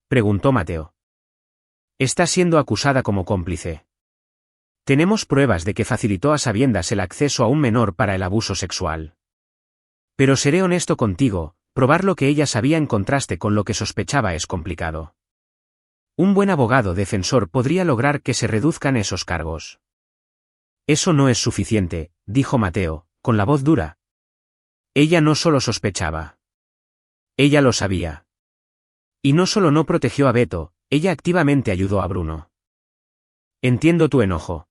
preguntó Mateo. Está siendo acusada como cómplice. Tenemos pruebas de que facilitó a sabiendas el acceso a un menor para el abuso sexual. Pero seré honesto contigo, probar lo que ella sabía en contraste con lo que sospechaba es complicado. Un buen abogado defensor podría lograr que se reduzcan esos cargos. Eso no es suficiente, dijo Mateo, con la voz dura. Ella no solo sospechaba. Ella lo sabía. Y no solo no protegió a Beto, ella activamente ayudó a Bruno. Entiendo tu enojo.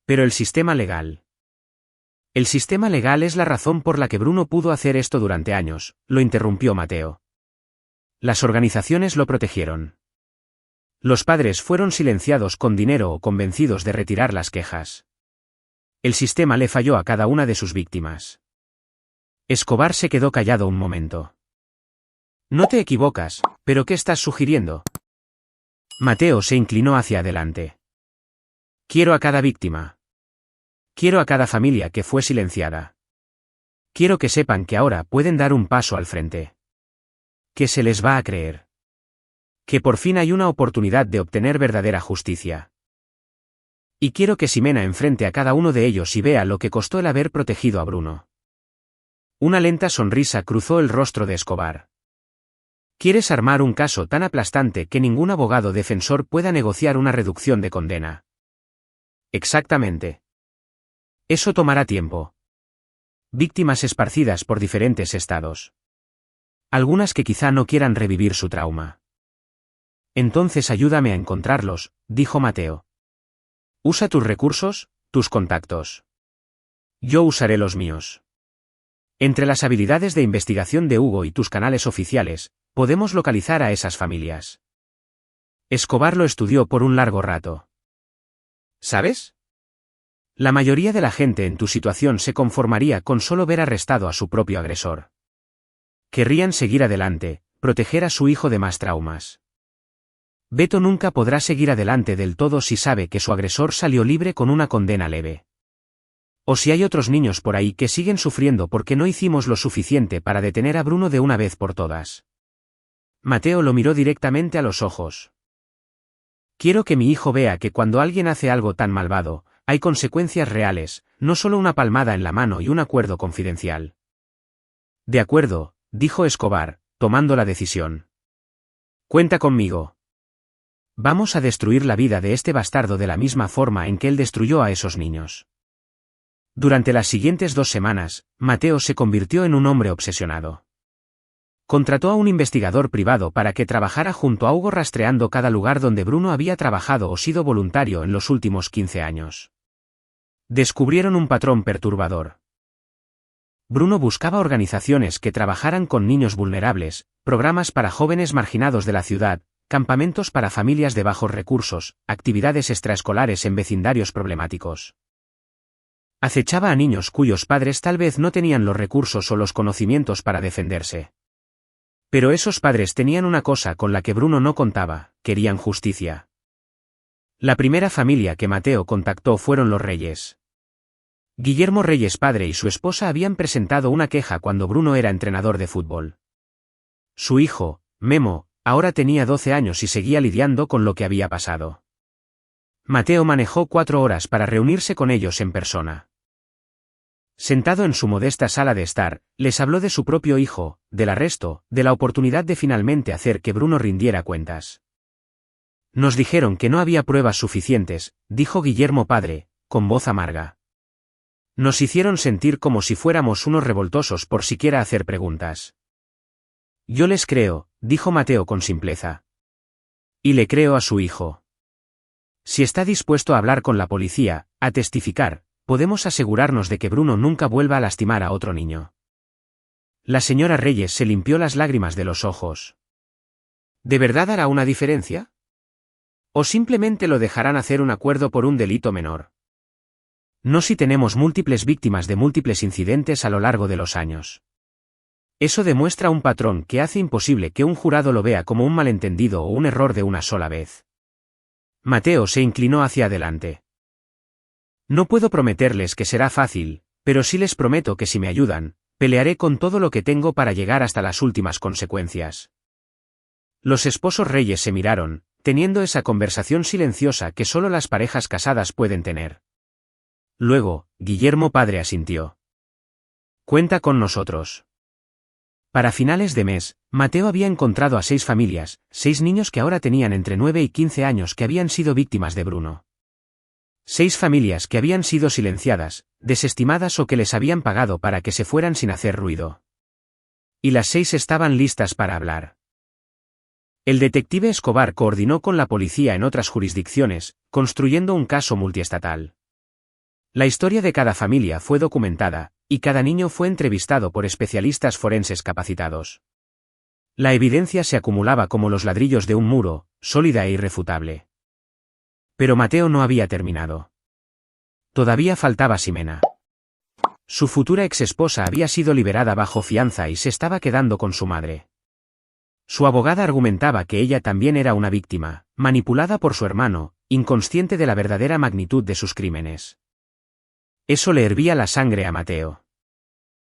Pero el sistema legal. El sistema legal es la razón por la que Bruno pudo hacer esto durante años, lo interrumpió Mateo. Las organizaciones lo protegieron. Los padres fueron silenciados con dinero o convencidos de retirar las quejas. El sistema le falló a cada una de sus víctimas. Escobar se quedó callado un momento. No te equivocas, pero ¿qué estás sugiriendo? Mateo se inclinó hacia adelante. Quiero a cada víctima. Quiero a cada familia que fue silenciada. Quiero que sepan que ahora pueden dar un paso al frente. Que se les va a creer. Que por fin hay una oportunidad de obtener verdadera justicia. Y quiero que Ximena enfrente a cada uno de ellos y vea lo que costó el haber protegido a Bruno. Una lenta sonrisa cruzó el rostro de Escobar. ¿Quieres armar un caso tan aplastante que ningún abogado defensor pueda negociar una reducción de condena? Exactamente. Eso tomará tiempo. Víctimas esparcidas por diferentes estados. Algunas que quizá no quieran revivir su trauma. Entonces ayúdame a encontrarlos, dijo Mateo. Usa tus recursos, tus contactos. Yo usaré los míos. Entre las habilidades de investigación de Hugo y tus canales oficiales, podemos localizar a esas familias. Escobar lo estudió por un largo rato. ¿Sabes? La mayoría de la gente en tu situación se conformaría con solo ver arrestado a su propio agresor. Querrían seguir adelante, proteger a su hijo de más traumas. Beto nunca podrá seguir adelante del todo si sabe que su agresor salió libre con una condena leve. O si hay otros niños por ahí que siguen sufriendo porque no hicimos lo suficiente para detener a Bruno de una vez por todas. Mateo lo miró directamente a los ojos. Quiero que mi hijo vea que cuando alguien hace algo tan malvado, hay consecuencias reales, no solo una palmada en la mano y un acuerdo confidencial. De acuerdo, dijo Escobar, tomando la decisión. Cuenta conmigo. Vamos a destruir la vida de este bastardo de la misma forma en que él destruyó a esos niños. Durante las siguientes 2 semanas, Mateo se convirtió en un hombre obsesionado. Contrató a un investigador privado para que trabajara junto a Hugo rastreando cada lugar donde Bruno había trabajado o sido voluntario en los últimos 15 años. Descubrieron un patrón perturbador. Bruno buscaba organizaciones que trabajaran con niños vulnerables, programas para jóvenes marginados de la ciudad, campamentos para familias de bajos recursos, actividades extraescolares en vecindarios problemáticos. Acechaba a niños cuyos padres tal vez no tenían los recursos o los conocimientos para defenderse. Pero esos padres tenían una cosa con la que Bruno no contaba, querían justicia. La primera familia que Mateo contactó fueron los Reyes. Guillermo Reyes padre y su esposa habían presentado una queja cuando Bruno era entrenador de fútbol. Su hijo, Memo, ahora tenía 12 años y seguía lidiando con lo que había pasado. Mateo manejó 4 horas para reunirse con ellos en persona. Sentado en su modesta sala de estar, les habló de su propio hijo, del arresto, de la oportunidad de finalmente hacer que Bruno rindiera cuentas. Nos dijeron que no había pruebas suficientes, dijo Guillermo padre, con voz amarga. Nos hicieron sentir como si fuéramos unos revoltosos por siquiera hacer preguntas. Yo les creo, dijo Mateo con simpleza. Y le creo a su hijo. Si está dispuesto a hablar con la policía, a testificar, podemos asegurarnos de que Bruno nunca vuelva a lastimar a otro niño. La señora Reyes se limpió las lágrimas de los ojos. ¿De verdad hará una diferencia? ¿O simplemente lo dejarán hacer un acuerdo por un delito menor? No si tenemos múltiples víctimas de múltiples incidentes a lo largo de los años. Eso demuestra un patrón que hace imposible que un jurado lo vea como un malentendido o un error de una sola vez. Mateo se inclinó hacia adelante. No puedo prometerles que será fácil, pero sí les prometo que si me ayudan, pelearé con todo lo que tengo para llegar hasta las últimas consecuencias. Los esposos Reyes se miraron, teniendo esa conversación silenciosa que solo las parejas casadas pueden tener. Luego, Guillermo padre asintió. Cuenta con nosotros. Para finales de mes, Mateo había encontrado a 6 familias, 6 niños que ahora tenían entre 9 y 15 años que habían sido víctimas de Bruno. 6 familias que habían sido silenciadas, desestimadas o que les habían pagado para que se fueran sin hacer ruido. Y las 6 estaban listas para hablar. El detective Escobar coordinó con la policía en otras jurisdicciones, construyendo un caso multiestatal. La historia de cada familia fue documentada, y cada niño fue entrevistado por especialistas forenses capacitados. La evidencia se acumulaba como los ladrillos de un muro, sólida e irrefutable. Pero Mateo no había terminado. Todavía faltaba Ximena. Su futura exesposa había sido liberada bajo fianza y se estaba quedando con su madre. Su abogada argumentaba que ella también era una víctima, manipulada por su hermano, inconsciente de la verdadera magnitud de sus crímenes. Eso le hervía la sangre a Mateo.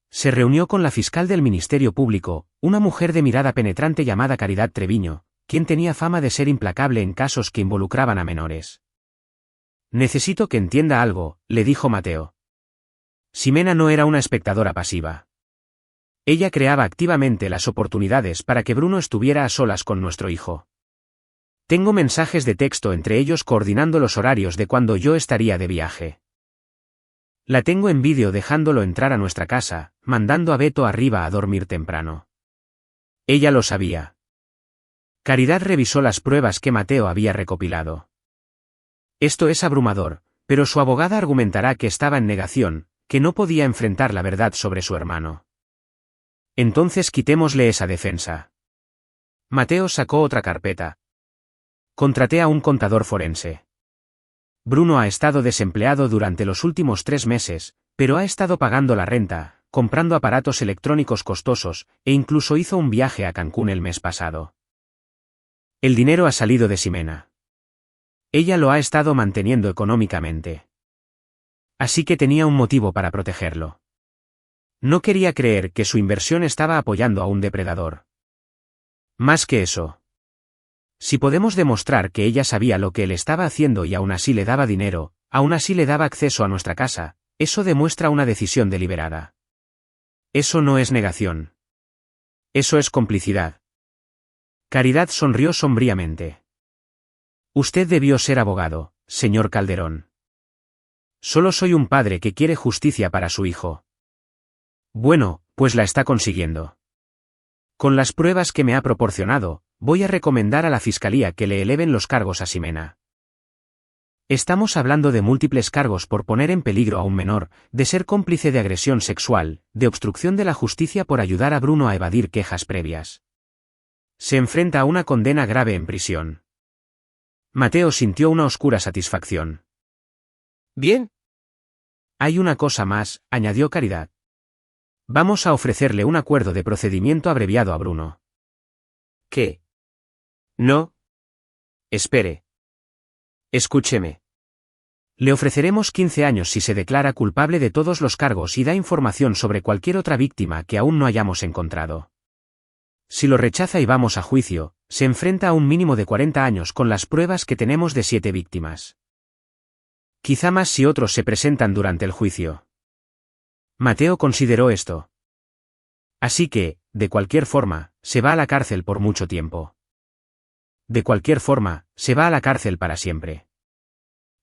Se reunió con la fiscal del Ministerio Público, una mujer de mirada penetrante llamada Caridad Treviño, quien tenía fama de ser implacable en casos que involucraban a menores. «Necesito que entienda algo», le dijo Mateo. Ximena no era una espectadora pasiva. Ella creaba activamente las oportunidades para que Bruno estuviera a solas con nuestro hijo. Tengo mensajes de texto entre ellos coordinando los horarios de cuando yo estaría de viaje. La tengo en vídeo dejándolo entrar a nuestra casa, mandando a Beto arriba a dormir temprano. Ella lo sabía. Caridad revisó las pruebas que Mateo había recopilado. Esto es abrumador, pero su abogada argumentará que estaba en negación, que no podía enfrentar la verdad sobre su hermano. Entonces quitémosle esa defensa. Mateo sacó otra carpeta. Contraté a un contador forense. Bruno ha estado desempleado durante los últimos 3 meses, pero ha estado pagando la renta, comprando aparatos electrónicos costosos, e incluso hizo un viaje a Cancún el mes pasado. El dinero ha salido de Ximena. Ella lo ha estado manteniendo económicamente. Así que tenía un motivo para protegerlo. No quería creer que su inversión estaba apoyando a un depredador. Más que eso. Si podemos demostrar que ella sabía lo que él estaba haciendo y aún así le daba dinero, aún así le daba acceso a nuestra casa, eso demuestra una decisión deliberada. Eso no es negación. Eso es complicidad. Caridad sonrió sombríamente. Usted debió ser abogado, señor Calderón. Solo soy un padre que quiere justicia para su hijo. Bueno, pues la está consiguiendo. Con las pruebas que me ha proporcionado, voy a recomendar a la Fiscalía que le eleven los cargos a Ximena. Estamos hablando de múltiples cargos por poner en peligro a un menor, de ser cómplice de agresión sexual, de obstrucción de la justicia por ayudar a Bruno a evadir quejas previas. Se enfrenta a una condena grave en prisión. Mateo sintió una oscura satisfacción. Bien. Hay una cosa más, añadió Caridad. Vamos a ofrecerle un acuerdo de procedimiento abreviado a Bruno. ¿Qué? No. Espere. Escúcheme. Le ofreceremos 15 años si se declara culpable de todos los cargos y da información sobre cualquier otra víctima que aún no hayamos encontrado. Si lo rechaza y vamos a juicio, se enfrenta a un mínimo de 40 años con las pruebas que tenemos de 7 víctimas. Quizá más si otros se presentan durante el juicio. Mateo consideró esto. Así que, de cualquier forma, se va a la cárcel por mucho tiempo. De cualquier forma, se va a la cárcel para siempre.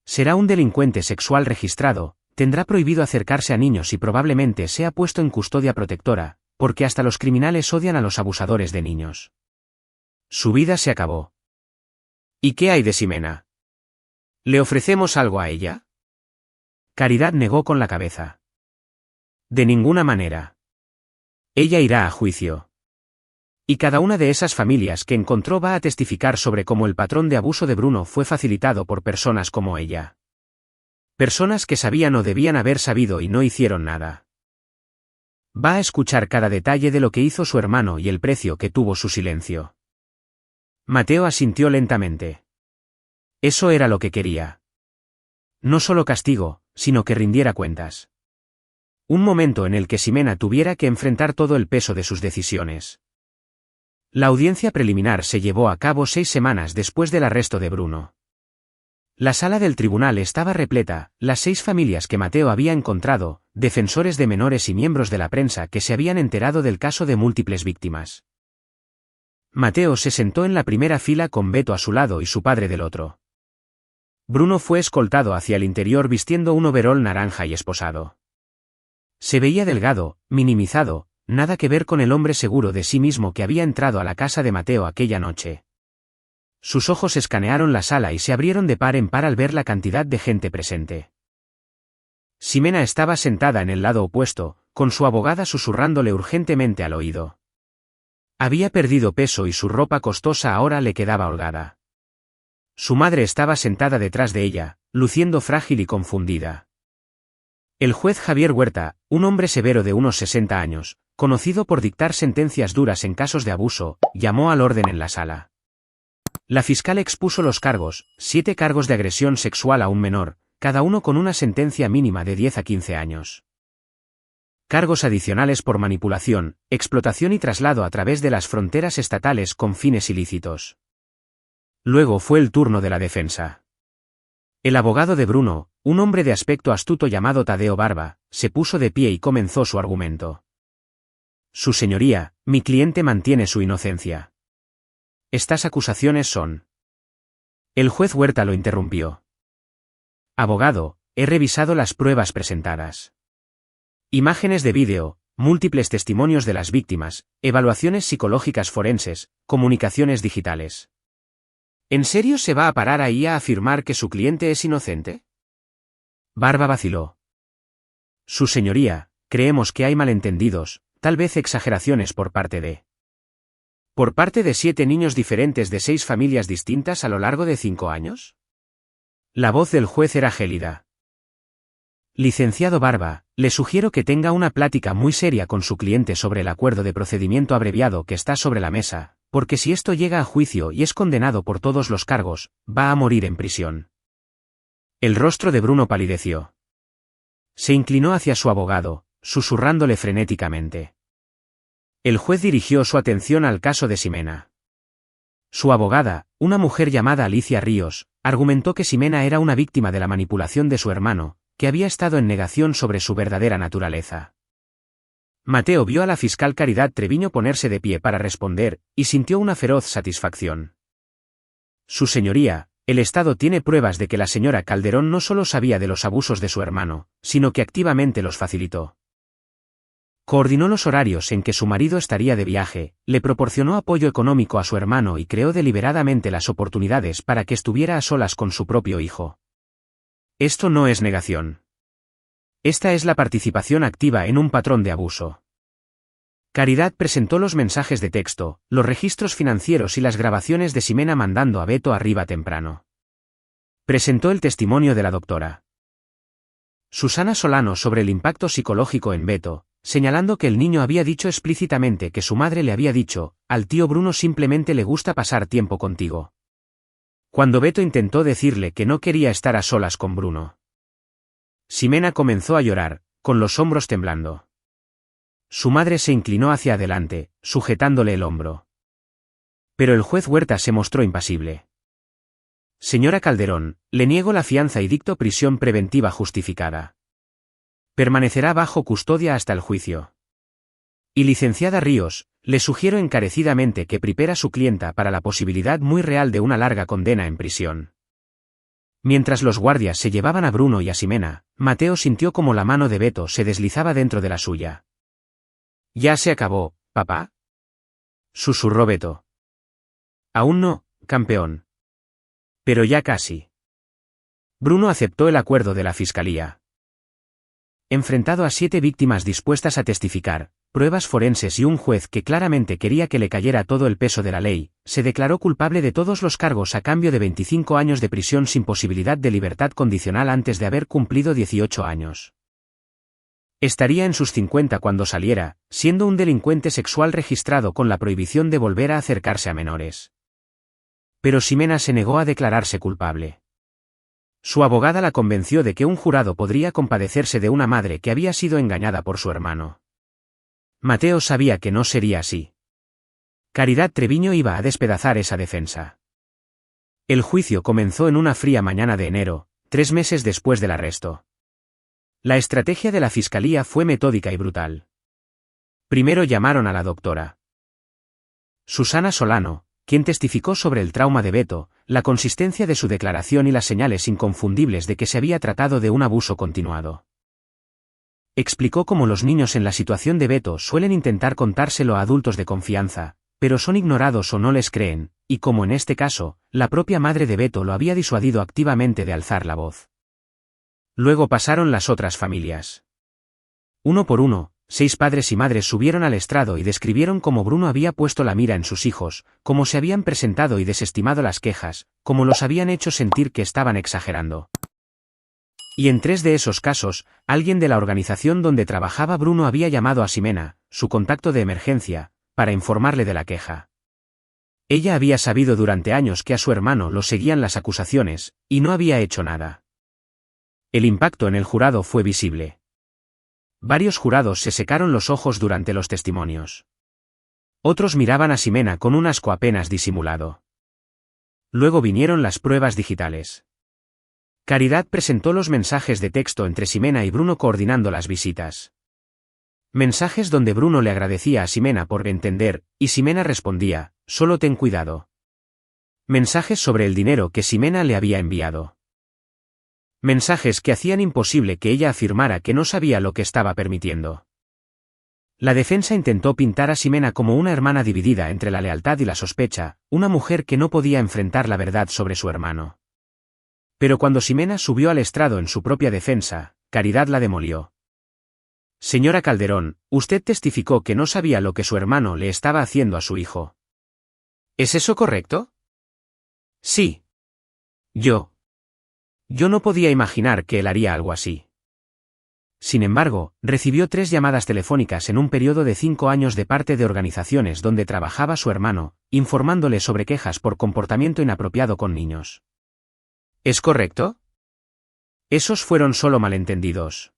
Será un delincuente sexual registrado, tendrá prohibido acercarse a niños y probablemente sea puesto en custodia protectora, porque hasta los criminales odian a los abusadores de niños. Su vida se acabó. ¿Y qué hay de Ximena? ¿Le ofrecemos algo a ella? Caridad negó con la cabeza. De ninguna manera. Ella irá a juicio. Y cada una de esas familias que encontró va a testificar sobre cómo el patrón de abuso de Bruno fue facilitado por personas como ella. Personas que sabían o debían haber sabido y no hicieron nada. Va a escuchar cada detalle de lo que hizo su hermano y el precio que tuvo su silencio. Mateo asintió lentamente. Eso era lo que quería. No solo castigo, sino que rindiera cuentas. Un momento en el que Ximena tuviera que enfrentar todo el peso de sus decisiones. La audiencia preliminar se llevó a cabo 6 semanas después del arresto de Bruno. La sala del tribunal estaba repleta, las 6 familias que Mateo había encontrado, defensores de menores y miembros de la prensa que se habían enterado del caso de múltiples víctimas. Mateo se sentó en la primera fila con Beto a su lado y su padre del otro. Bruno fue escoltado hacia el interior vistiendo un overol naranja y esposado. Se veía delgado, minimizado, nada que ver con el hombre seguro de sí mismo que había entrado a la casa de Mateo aquella noche. Sus ojos escanearon la sala y se abrieron de par en par al ver la cantidad de gente presente. Ximena estaba sentada en el lado opuesto, con su abogada susurrándole urgentemente al oído. Había perdido peso y su ropa costosa ahora le quedaba holgada. Su madre estaba sentada detrás de ella, luciendo frágil y confundida. El juez Javier Huerta, un hombre severo de unos 60 años, conocido por dictar sentencias duras en casos de abuso, llamó al orden en la sala. La fiscal expuso los cargos, 7 cargos de agresión sexual a un menor, cada uno con una sentencia mínima de 10 a 15 años. Cargos adicionales por manipulación, explotación y traslado a través de las fronteras estatales con fines ilícitos. Luego fue el turno de la defensa. El abogado de Bruno, un hombre de aspecto astuto llamado Tadeo Barba, se puso de pie y comenzó su argumento. Su señoría, mi cliente mantiene su inocencia. Estas acusaciones son. El juez Huerta lo interrumpió. Abogado, he revisado las pruebas presentadas. Imágenes de vídeo, múltiples testimonios de las víctimas, evaluaciones psicológicas forenses, comunicaciones digitales. ¿En serio se va a parar ahí a afirmar que su cliente es inocente? Barba vaciló. Su señoría, creemos que hay malentendidos, tal vez exageraciones por parte de... ¿Por parte de 7 niños diferentes de 6 familias distintas a lo largo de 5 años? La voz del juez era gélida. Licenciado Barba, le sugiero que tenga una plática muy seria con su cliente sobre el acuerdo de procedimiento abreviado que está sobre la mesa, porque si esto llega a juicio y es condenado por todos los cargos, va a morir en prisión. El rostro de Bruno palideció. Se inclinó hacia su abogado, susurrándole frenéticamente. El juez dirigió su atención al caso de Ximena. Su abogada, una mujer llamada Alicia Ríos, argumentó que Ximena era una víctima de la manipulación de su hermano, que había estado en negación sobre su verdadera naturaleza. Mateo vio a la fiscal Caridad Treviño ponerse de pie para responder, y sintió una feroz satisfacción. Su señoría, el Estado tiene pruebas de que la señora Calderón no solo sabía de los abusos de su hermano, sino que activamente los facilitó. Coordinó los horarios en que su marido estaría de viaje, le proporcionó apoyo económico a su hermano y creó deliberadamente las oportunidades para que estuviera a solas con su propio hijo. Esto no es negación. Esta es la participación activa en un patrón de abuso. Caridad presentó los mensajes de texto, los registros financieros y las grabaciones de Ximena mandando a Beto arriba temprano. Presentó el testimonio de la doctora Susana Solano sobre el impacto psicológico en Beto, señalando que el niño había dicho explícitamente que su madre le había dicho, al tío Bruno simplemente le gusta pasar tiempo contigo. Cuando Beto intentó decirle que no quería estar a solas con Bruno, Ximena comenzó a llorar, con los hombros temblando. Su madre se inclinó hacia adelante, sujetándole el hombro. Pero el juez Huerta se mostró impasible. Señora Calderón, le niego la fianza y dicto prisión preventiva justificada. Permanecerá bajo custodia hasta el juicio. Y licenciada Ríos, le sugiero encarecidamente que prepare a su clienta para la posibilidad muy real de una larga condena en prisión. Mientras los guardias se llevaban a Bruno y a Ximena, Mateo sintió como la mano de Beto se deslizaba dentro de la suya. «¿Ya se acabó, papá?», susurró Beto. «Aún no, campeón. Pero ya casi». Bruno aceptó el acuerdo de la fiscalía. Enfrentado a 7 víctimas dispuestas a testificar, pruebas forenses y un juez que claramente quería que le cayera todo el peso de la ley, se declaró culpable de todos los cargos a cambio de 25 años de prisión sin posibilidad de libertad condicional antes de haber cumplido 18 años. Estaría en sus 50 cuando saliera, siendo un delincuente sexual registrado con la prohibición de volver a acercarse a menores. Pero Ximena se negó a declararse culpable. Su abogada la convenció de que un jurado podría compadecerse de una madre que había sido engañada por su hermano. Mateo sabía que no sería así. Caridad Treviño iba a despedazar esa defensa. El juicio comenzó en una fría mañana de enero, 3 meses después del arresto. La estrategia de la fiscalía fue metódica y brutal. Primero llamaron a la doctora Susana Solano, quien testificó sobre el trauma de Beto, la consistencia de su declaración y las señales inconfundibles de que se había tratado de un abuso continuado. Explicó cómo los niños en la situación de Beto suelen intentar contárselo a adultos de confianza, pero son ignorados o no les creen, y como en este caso, la propia madre de Beto lo había disuadido activamente de alzar la voz. Luego pasaron las otras familias. Uno por uno, 6 padres y madres subieron al estrado y describieron cómo Bruno había puesto la mira en sus hijos, cómo se habían presentado y desestimado las quejas, cómo los habían hecho sentir que estaban exagerando. Y en 3 de esos casos, alguien de la organización donde trabajaba Bruno había llamado a Ximena, su contacto de emergencia, para informarle de la queja. Ella había sabido durante años que a su hermano lo seguían las acusaciones, y no había hecho nada. El impacto en el jurado fue visible. Varios jurados se secaron los ojos durante los testimonios. Otros miraban a Ximena con un asco apenas disimulado. Luego vinieron las pruebas digitales. Caridad presentó los mensajes de texto entre Ximena y Bruno coordinando las visitas. Mensajes donde Bruno le agradecía a Ximena por entender, y Ximena respondía, solo ten cuidado. Mensajes sobre el dinero que Ximena le había enviado. Mensajes que hacían imposible que ella afirmara que no sabía lo que estaba permitiendo. La defensa intentó pintar a Ximena como una hermana dividida entre la lealtad y la sospecha, una mujer que no podía enfrentar la verdad sobre su hermano. Pero cuando Ximena subió al estrado en su propia defensa, Caridad la demolió. Señora Calderón, usted testificó que no sabía lo que su hermano le estaba haciendo a su hijo. ¿Es eso correcto? Sí. Yo no podía imaginar que él haría algo así. Sin embargo, recibió 3 llamadas telefónicas en un periodo de 5 años de parte de organizaciones donde trabajaba su hermano, informándole sobre quejas por comportamiento inapropiado con niños. ¿Es correcto? Esos fueron solo malentendidos.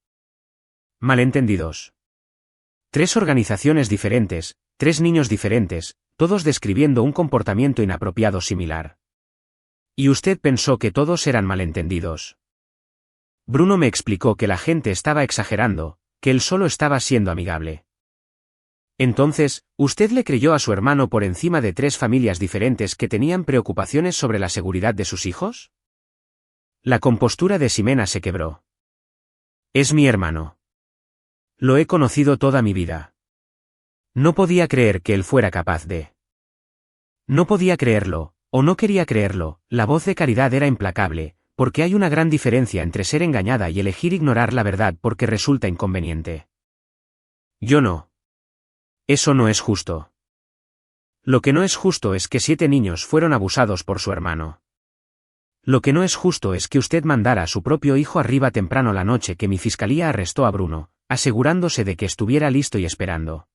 Malentendidos. 3 organizaciones diferentes, 3 niños diferentes, todos describiendo un comportamiento inapropiado similar. Y usted pensó que todos eran malentendidos. Bruno me explicó que la gente estaba exagerando, que él solo estaba siendo amigable. Entonces, ¿usted le creyó a su hermano por encima de 3 familias diferentes que tenían preocupaciones sobre la seguridad de sus hijos? La compostura de Ximena se quebró. Es mi hermano. Lo he conocido toda mi vida. No podía creer que él fuera capaz de. No podía creerlo. O no quería creerlo, la voz de Caridad era implacable, porque hay una gran diferencia entre ser engañada y elegir ignorar la verdad porque resulta inconveniente. Yo no. Eso no es justo. Lo que no es justo es que 7 niños fueron abusados por su hermano. Lo que no es justo es que usted mandara a su propio hijo arriba temprano la noche que mi fiscalía arrestó a Bruno, asegurándose de que estuviera listo y esperando.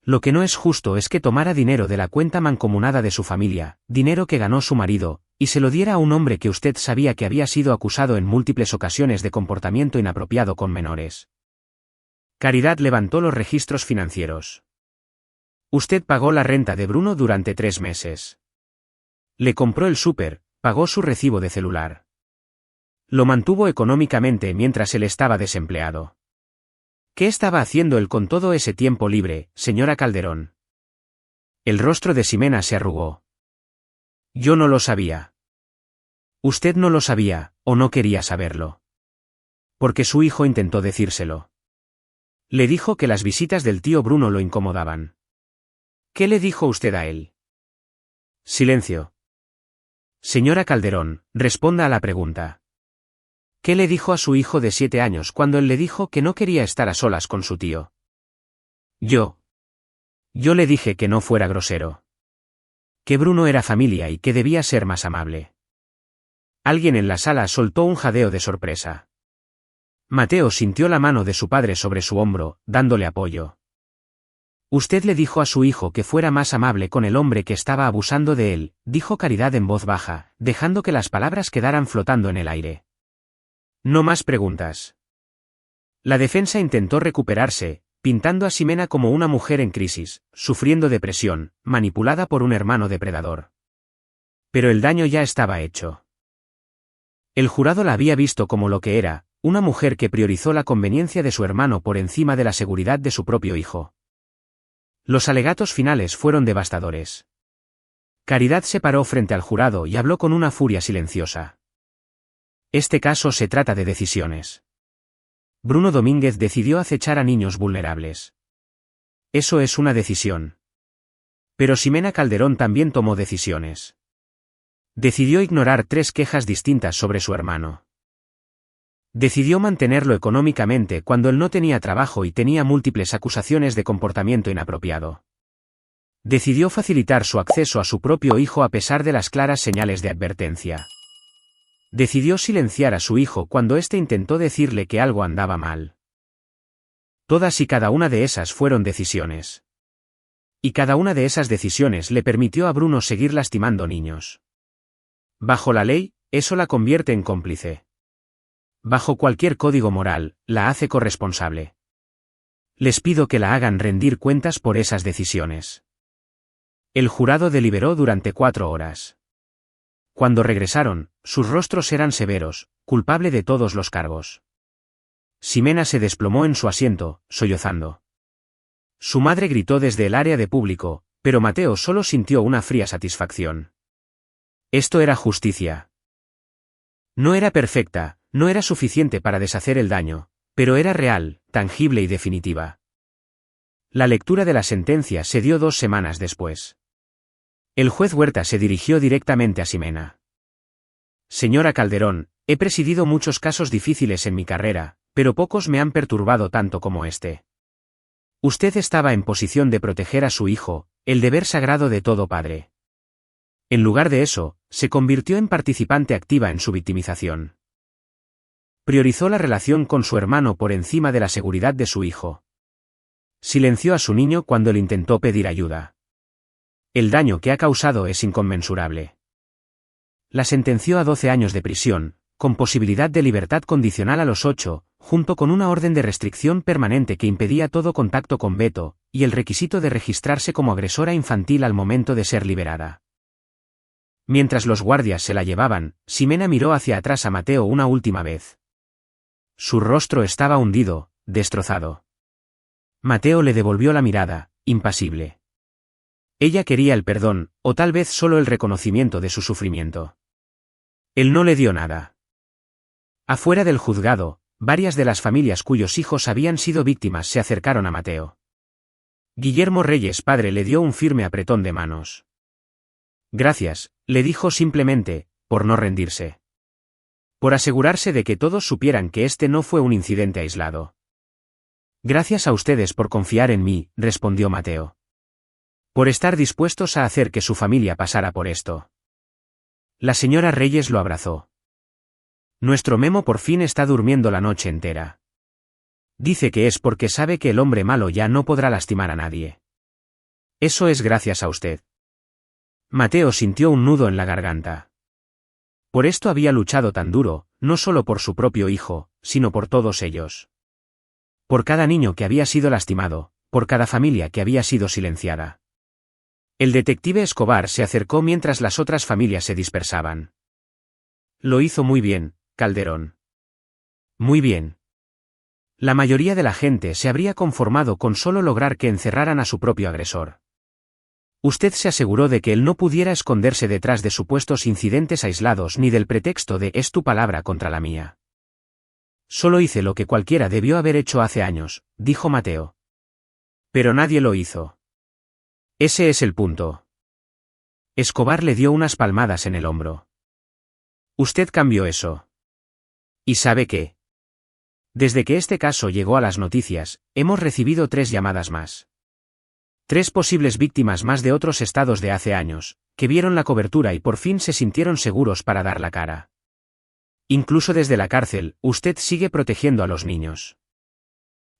Lo que no es justo es que tomara dinero de la cuenta mancomunada de su familia, dinero que ganó su marido, y se lo diera a un hombre que usted sabía que había sido acusado en múltiples ocasiones de comportamiento inapropiado con menores. Caridad levantó los registros financieros. Usted pagó la renta de Bruno durante 3 meses. Le compró el súper, pagó su recibo de celular. Lo mantuvo económicamente mientras él estaba desempleado. ¿Qué estaba haciendo él con todo ese tiempo libre, señora Calderón? El rostro de Ximena se arrugó. Yo no lo sabía. Usted no lo sabía, o no quería saberlo. Porque su hijo intentó decírselo. Le dijo que las visitas del tío Bruno lo incomodaban. ¿Qué le dijo usted a él? Silencio. Señora Calderón, responda a la pregunta. ¿Qué le dijo a su hijo de 7 años cuando él le dijo que no quería estar a solas con su tío? Yo le dije que no fuera grosero. Que Bruno era familia y que debía ser más amable. Alguien en la sala soltó un jadeo de sorpresa. Mateo sintió la mano de su padre sobre su hombro, dándole apoyo. Usted le dijo a su hijo que fuera más amable con el hombre que estaba abusando de él, dijo Caridad en voz baja, dejando que las palabras quedaran flotando en el aire. No más preguntas. La defensa intentó recuperarse, pintando a Ximena como una mujer en crisis, sufriendo depresión, manipulada por un hermano depredador. Pero el daño ya estaba hecho. El jurado la había visto como lo que era, una mujer que priorizó la conveniencia de su hermano por encima de la seguridad de su propio hijo. Los alegatos finales fueron devastadores. Caridad se paró frente al jurado y habló con una furia silenciosa. Este caso se trata de decisiones. Bruno Domínguez decidió acechar a niños vulnerables. Eso es una decisión. Pero Ximena Calderón también tomó decisiones. Decidió ignorar 3 quejas distintas sobre su hermano. Decidió mantenerlo económicamente cuando él no tenía trabajo y tenía múltiples acusaciones de comportamiento inapropiado. Decidió facilitar su acceso a su propio hijo a pesar de las claras señales de advertencia. Decidió silenciar a su hijo cuando éste intentó decirle que algo andaba mal. Todas y cada una de esas fueron decisiones. Y cada una de esas decisiones le permitió a Bruno seguir lastimando niños. Bajo la ley, eso la convierte en cómplice. Bajo cualquier código moral, la hace corresponsable. Les pido que la hagan rendir cuentas por esas decisiones. El jurado deliberó durante 4 horas. Cuando regresaron, sus rostros eran severos, culpable de todos los cargos. Ximena se desplomó en su asiento, sollozando. Su madre gritó desde el área de público, pero Mateo solo sintió una fría satisfacción. Esto era justicia. No era perfecta, no era suficiente para deshacer el daño, pero era real, tangible y definitiva. La lectura de la sentencia se dio 2 semanas después. El juez Huerta se dirigió directamente a Ximena. Señora Calderón, he presidido muchos casos difíciles en mi carrera, pero pocos me han perturbado tanto como este. Usted estaba en posición de proteger a su hijo, el deber sagrado de todo padre. En lugar de eso, se convirtió en participante activa en su victimización. Priorizó la relación con su hermano por encima de la seguridad de su hijo. Silenció a su niño cuando él intentó pedir ayuda. El daño que ha causado es inconmensurable. La sentenció a 12 años de prisión, con posibilidad de libertad condicional a los 8, junto con una orden de restricción permanente que impedía todo contacto con Beto, y el requisito de registrarse como agresora infantil al momento de ser liberada. Mientras los guardias se la llevaban, Ximena miró hacia atrás a Mateo una última vez. Su rostro estaba hundido, destrozado. Mateo le devolvió la mirada, impasible. Ella quería el perdón, o tal vez solo el reconocimiento de su sufrimiento. Él no le dio nada. Afuera del juzgado, varias de las familias cuyos hijos habían sido víctimas se acercaron a Mateo. Guillermo Reyes padre le dio un firme apretón de manos. Gracias, le dijo simplemente, por no rendirse. Por asegurarse de que todos supieran que este no fue un incidente aislado. Gracias a ustedes por confiar en mí, respondió Mateo. Por estar dispuestos a hacer que su familia pasara por esto. La señora Reyes lo abrazó. Nuestro Memo por fin está durmiendo la noche entera. Dice que es porque sabe que el hombre malo ya no podrá lastimar a nadie. Eso es gracias a usted. Mateo sintió un nudo en la garganta. Por esto había luchado tan duro, no solo por su propio hijo, sino por todos ellos. Por cada niño que había sido lastimado, por cada familia que había sido silenciada. El detective Escobar se acercó mientras las otras familias se dispersaban. Lo hizo muy bien, Calderón. Muy bien. La mayoría de la gente se habría conformado con solo lograr que encerraran a su propio agresor. Usted se aseguró de que él no pudiera esconderse detrás de supuestos incidentes aislados ni del pretexto de es tu palabra contra la mía. Solo hice lo que cualquiera debió haber hecho hace años, dijo Mateo. Pero nadie lo hizo. Ese es el punto. Escobar le dio unas palmadas en el hombro. Usted cambió eso. ¿Y sabe qué? Desde que este caso llegó a las noticias, hemos recibido 3 llamadas más. 3 posibles víctimas más de otros estados de hace años, que vieron la cobertura y por fin se sintieron seguros para dar la cara. Incluso desde la cárcel, usted sigue protegiendo a los niños.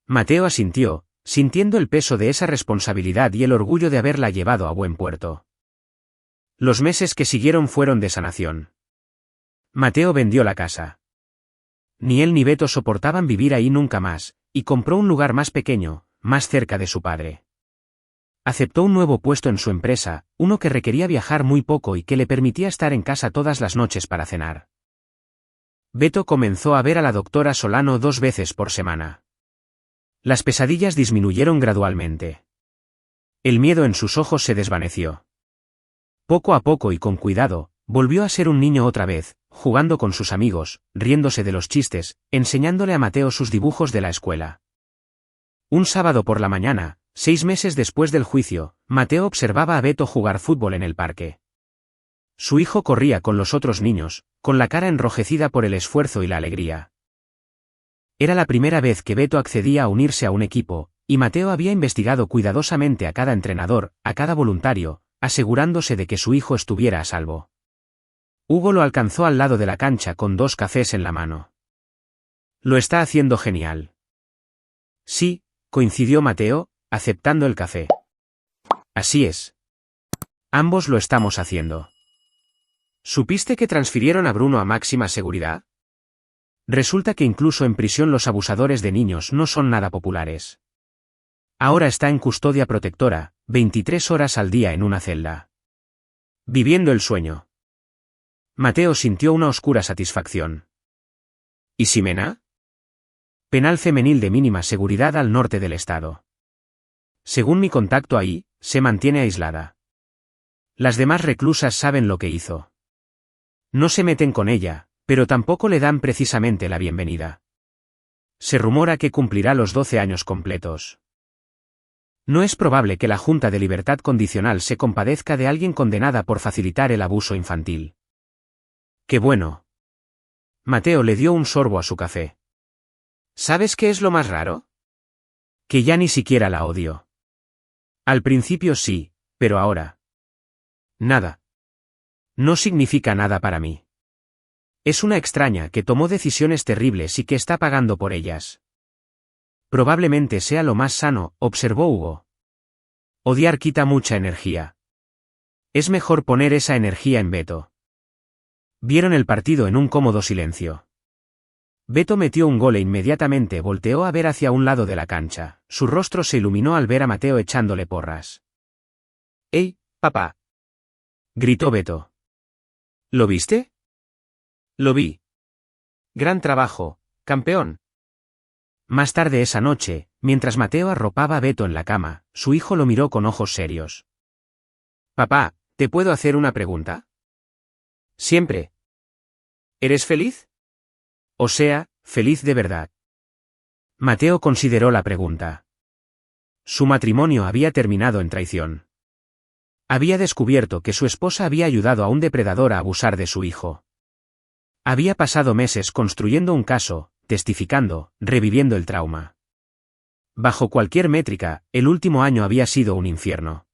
Mateo asintió, sintiendo el peso de esa responsabilidad y el orgullo de haberla llevado a buen puerto. Los meses que siguieron fueron de sanación. Mateo vendió la casa. Ni él ni Beto soportaban vivir ahí nunca más, y compró un lugar más pequeño, más cerca de su padre. Aceptó un nuevo puesto en su empresa, uno que requería viajar muy poco y que le permitía estar en casa todas las noches para cenar. Beto comenzó a ver a la doctora Solano 2 veces por semana. Las pesadillas disminuyeron gradualmente. El miedo en sus ojos se desvaneció. Poco a poco y con cuidado, volvió a ser un niño otra vez, jugando con sus amigos, riéndose de los chistes, enseñándole a Mateo sus dibujos de la escuela. Un sábado por la mañana, 6 meses después del juicio, Mateo observaba a Beto jugar fútbol en el parque. Su hijo corría con los otros niños, con la cara enrojecida por el esfuerzo y la alegría. Era la primera vez que Beto accedía a unirse a un equipo, y Mateo había investigado cuidadosamente a cada entrenador, a cada voluntario, asegurándose de que su hijo estuviera a salvo. Hugo lo alcanzó al lado de la cancha con 2 cafés en la mano. Lo está haciendo genial. Sí, coincidió Mateo, aceptando el café. Así es. Ambos lo estamos haciendo. ¿Supiste que transfirieron a Bruno a máxima seguridad? Resulta que incluso en prisión los abusadores de niños no son nada populares. Ahora está en custodia protectora, 23 horas al día en una celda. Viviendo el sueño. Mateo sintió una oscura satisfacción. ¿Y Ximena? Penal femenil de mínima seguridad al norte del estado. Según mi contacto ahí, se mantiene aislada. Las demás reclusas saben lo que hizo. No se meten con ella, pero tampoco le dan precisamente la bienvenida. Se rumora que cumplirá los 12 años completos. No es probable que la Junta de Libertad Condicional se compadezca de alguien condenada por facilitar el abuso infantil. ¡Qué bueno! Mateo le dio un sorbo a su café. ¿Sabes qué es lo más raro? Que ya ni siquiera la odio. Al principio sí, pero ahora. Nada. No significa nada para mí. Es una extraña que tomó decisiones terribles y que está pagando por ellas. Probablemente sea lo más sano, observó Hugo. Odiar quita mucha energía. Es mejor poner esa energía en Beto. Vieron el partido en un cómodo silencio. Beto metió un gol e inmediatamente volteó a ver hacia un lado de la cancha. Su rostro se iluminó al ver a Mateo echándole porras. ¡Ey, papá! Gritó Beto. ¿Lo viste? Lo vi. Gran trabajo, campeón. Más tarde esa noche, mientras Mateo arropaba a Beto en la cama, su hijo lo miró con ojos serios. Papá, ¿te puedo hacer una pregunta? Siempre. ¿Eres feliz? O sea, feliz de verdad. Mateo consideró la pregunta. Su matrimonio había terminado en traición. Había descubierto que su esposa había ayudado a un depredador a abusar de su hijo. Había pasado meses construyendo un caso, testificando, reviviendo el trauma. Bajo cualquier métrica, el último año había sido un infierno.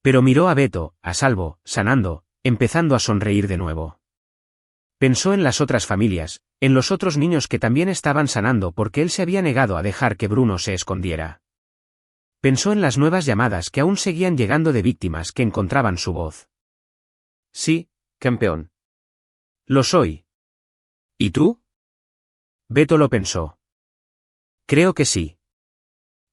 Pero miró a Beto, a salvo, sanando, empezando a sonreír de nuevo. Pensó en las otras familias, en los otros niños que también estaban sanando porque él se había negado a dejar que Bruno se escondiera. Pensó en las nuevas llamadas que aún seguían llegando de víctimas que encontraban su voz. Sí, campeón. Lo soy. ¿Y tú? Beto lo pensó. Creo que sí.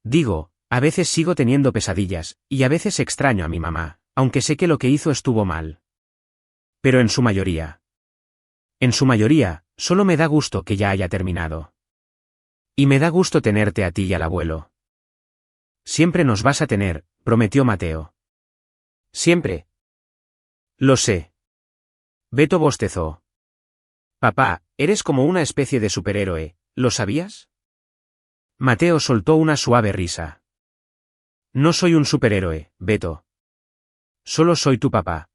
Digo, a veces sigo teniendo pesadillas, y a veces extraño a mi mamá, aunque sé que lo que hizo estuvo mal. Pero en su mayoría. En su mayoría, solo me da gusto que ya haya terminado. Y me da gusto tenerte a ti y al abuelo. Siempre nos vas a tener, prometió Mateo. Siempre. Lo sé. Beto bostezó. Papá, eres como una especie de superhéroe, ¿lo sabías? Mateo soltó una suave risa. No soy un superhéroe, Beto. Solo soy tu papá.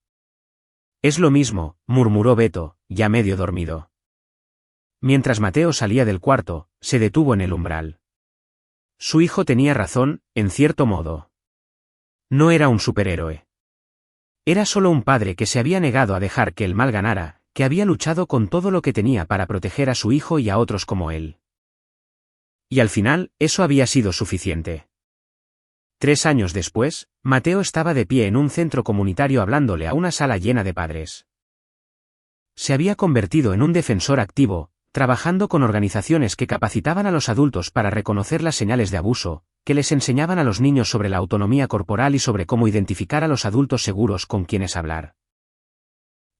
Es lo mismo, murmuró Beto, ya medio dormido. Mientras Mateo salía del cuarto, se detuvo en el umbral. Su hijo tenía razón, en cierto modo. No era un superhéroe. Era solo un padre que se había negado a dejar que el mal ganara, que había luchado con todo lo que tenía para proteger a su hijo y a otros como él. Y al final, eso había sido suficiente. 3 años después, Mateo estaba de pie en un centro comunitario hablándole a una sala llena de padres. Se había convertido en un defensor activo, trabajando con organizaciones que capacitaban a los adultos para reconocer las señales de abuso, que les enseñaban a los niños sobre la autonomía corporal y sobre cómo identificar a los adultos seguros con quienes hablar.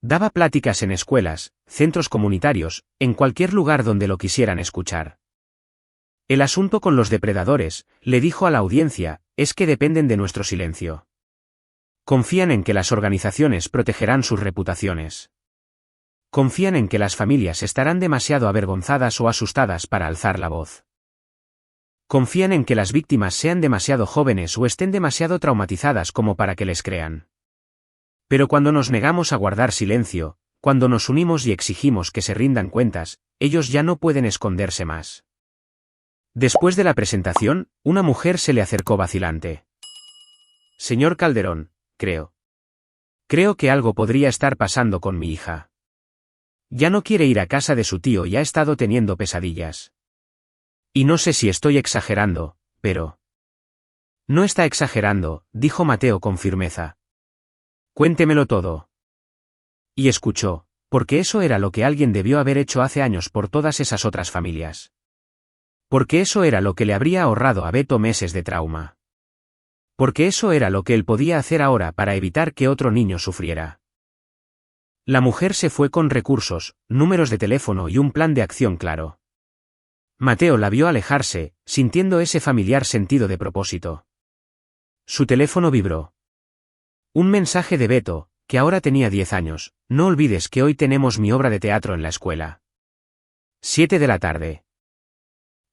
Daba pláticas en escuelas, centros comunitarios, en cualquier lugar donde lo quisieran escuchar. El asunto con los depredadores, le dijo a la audiencia, es que dependen de nuestro silencio. Confían en que las organizaciones protegerán sus reputaciones. Confían en que las familias estarán demasiado avergonzadas o asustadas para alzar la voz. Confían en que las víctimas sean demasiado jóvenes o estén demasiado traumatizadas como para que les crean. Pero cuando nos negamos a guardar silencio, cuando nos unimos y exigimos que se rindan cuentas, ellos ya no pueden esconderse más. Después de la presentación, una mujer se le acercó vacilante. Señor Calderón, creo que algo podría estar pasando con mi hija. Ya no quiere ir a casa de su tío y ha estado teniendo pesadillas. Y no sé si estoy exagerando, pero... No está exagerando, dijo Mateo con firmeza. Cuéntemelo todo. Y escuchó, porque eso era lo que alguien debió haber hecho hace años por todas esas otras familias. Porque eso era lo que le habría ahorrado a Beto meses de trauma. Porque eso era lo que él podía hacer ahora para evitar que otro niño sufriera. La mujer se fue con recursos, números de teléfono y un plan de acción claro. Mateo la vio alejarse, sintiendo ese familiar sentido de propósito. Su teléfono vibró. Un mensaje de Beto, que ahora tenía 10 años, no olvides que hoy tenemos mi obra de teatro en la escuela. 7 de la tarde.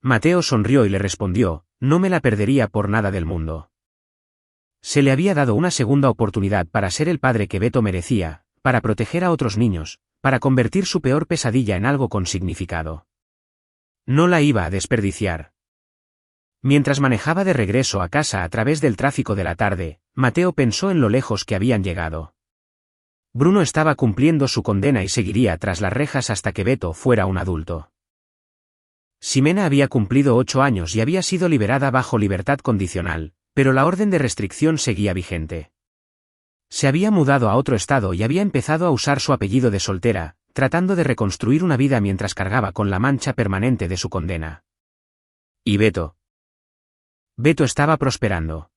Mateo sonrió y le respondió, no me la perdería por nada del mundo. Se le había dado una segunda oportunidad para ser el padre que Beto merecía, para proteger a otros niños, para convertir su peor pesadilla en algo con significado. No la iba a desperdiciar. Mientras manejaba de regreso a casa a través del tráfico de la tarde, Mateo pensó en lo lejos que habían llegado. Bruno estaba cumpliendo su condena y seguiría tras las rejas hasta que Beto fuera un adulto. Ximena había cumplido 8 años y había sido liberada bajo libertad condicional, pero la orden de restricción seguía vigente. Se había mudado a otro estado y había empezado a usar su apellido de soltera, tratando de reconstruir una vida mientras cargaba con la mancha permanente de su condena. ¿Y Beto? Beto estaba prosperando.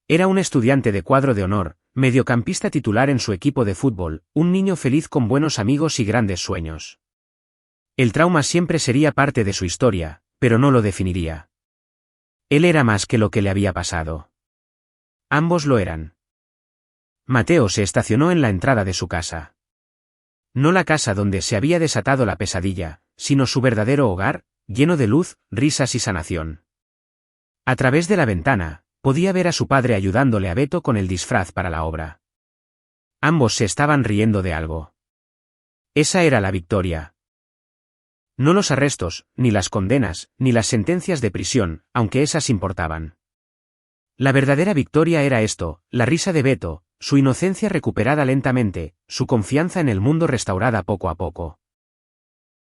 Era un estudiante de cuadro de honor, mediocampista titular en su equipo de fútbol, un niño feliz con buenos amigos y grandes sueños. El trauma siempre sería parte de su historia, pero no lo definiría. Él era más que lo que le había pasado. Ambos lo eran. Mateo se estacionó en la entrada de su casa. No la casa donde se había desatado la pesadilla, sino su verdadero hogar, lleno de luz, risas y sanación. A través de la ventana, podía ver a su padre ayudándole a Beto con el disfraz para la obra. Ambos se estaban riendo de algo. Esa era la victoria. No los arrestos, ni las condenas, ni las sentencias de prisión, aunque esas importaban. La verdadera victoria era esto, la risa de Beto, su inocencia recuperada lentamente, su confianza en el mundo restaurada poco a poco.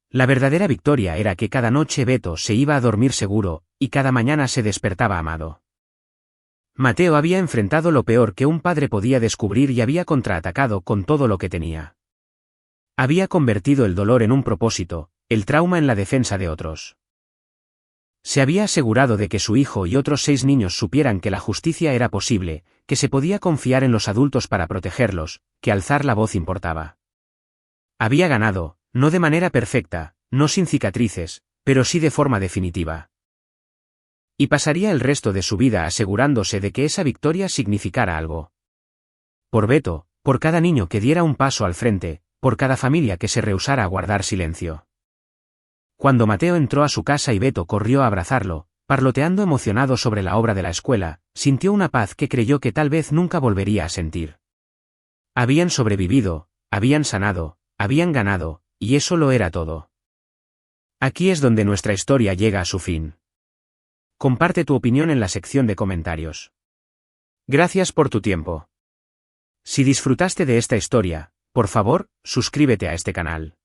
La verdadera victoria era que cada noche Beto se iba a dormir seguro, y cada mañana se despertaba amado. Mateo había enfrentado lo peor que un padre podía descubrir y había contraatacado con todo lo que tenía. Había convertido el dolor en un propósito, el trauma en la defensa de otros. Se había asegurado de que su hijo y otros 6 niños supieran que la justicia era posible, que se podía confiar en los adultos para protegerlos, que alzar la voz importaba. Había ganado, no de manera perfecta, no sin cicatrices, pero sí de forma definitiva. Y pasaría el resto de su vida asegurándose de que esa victoria significara algo. Por Beto, por cada niño que diera un paso al frente, por cada familia que se rehusara a guardar silencio. Cuando Mateo entró a su casa y Beto corrió a abrazarlo, parloteando emocionado sobre la obra de la escuela, sintió una paz que creyó que tal vez nunca volvería a sentir. Habían sobrevivido, habían sanado, habían ganado, y eso lo era todo. Aquí es donde nuestra historia llega a su fin. Comparte tu opinión en la sección de comentarios. Gracias por tu tiempo. Si disfrutaste de esta historia, por favor, suscríbete a este canal.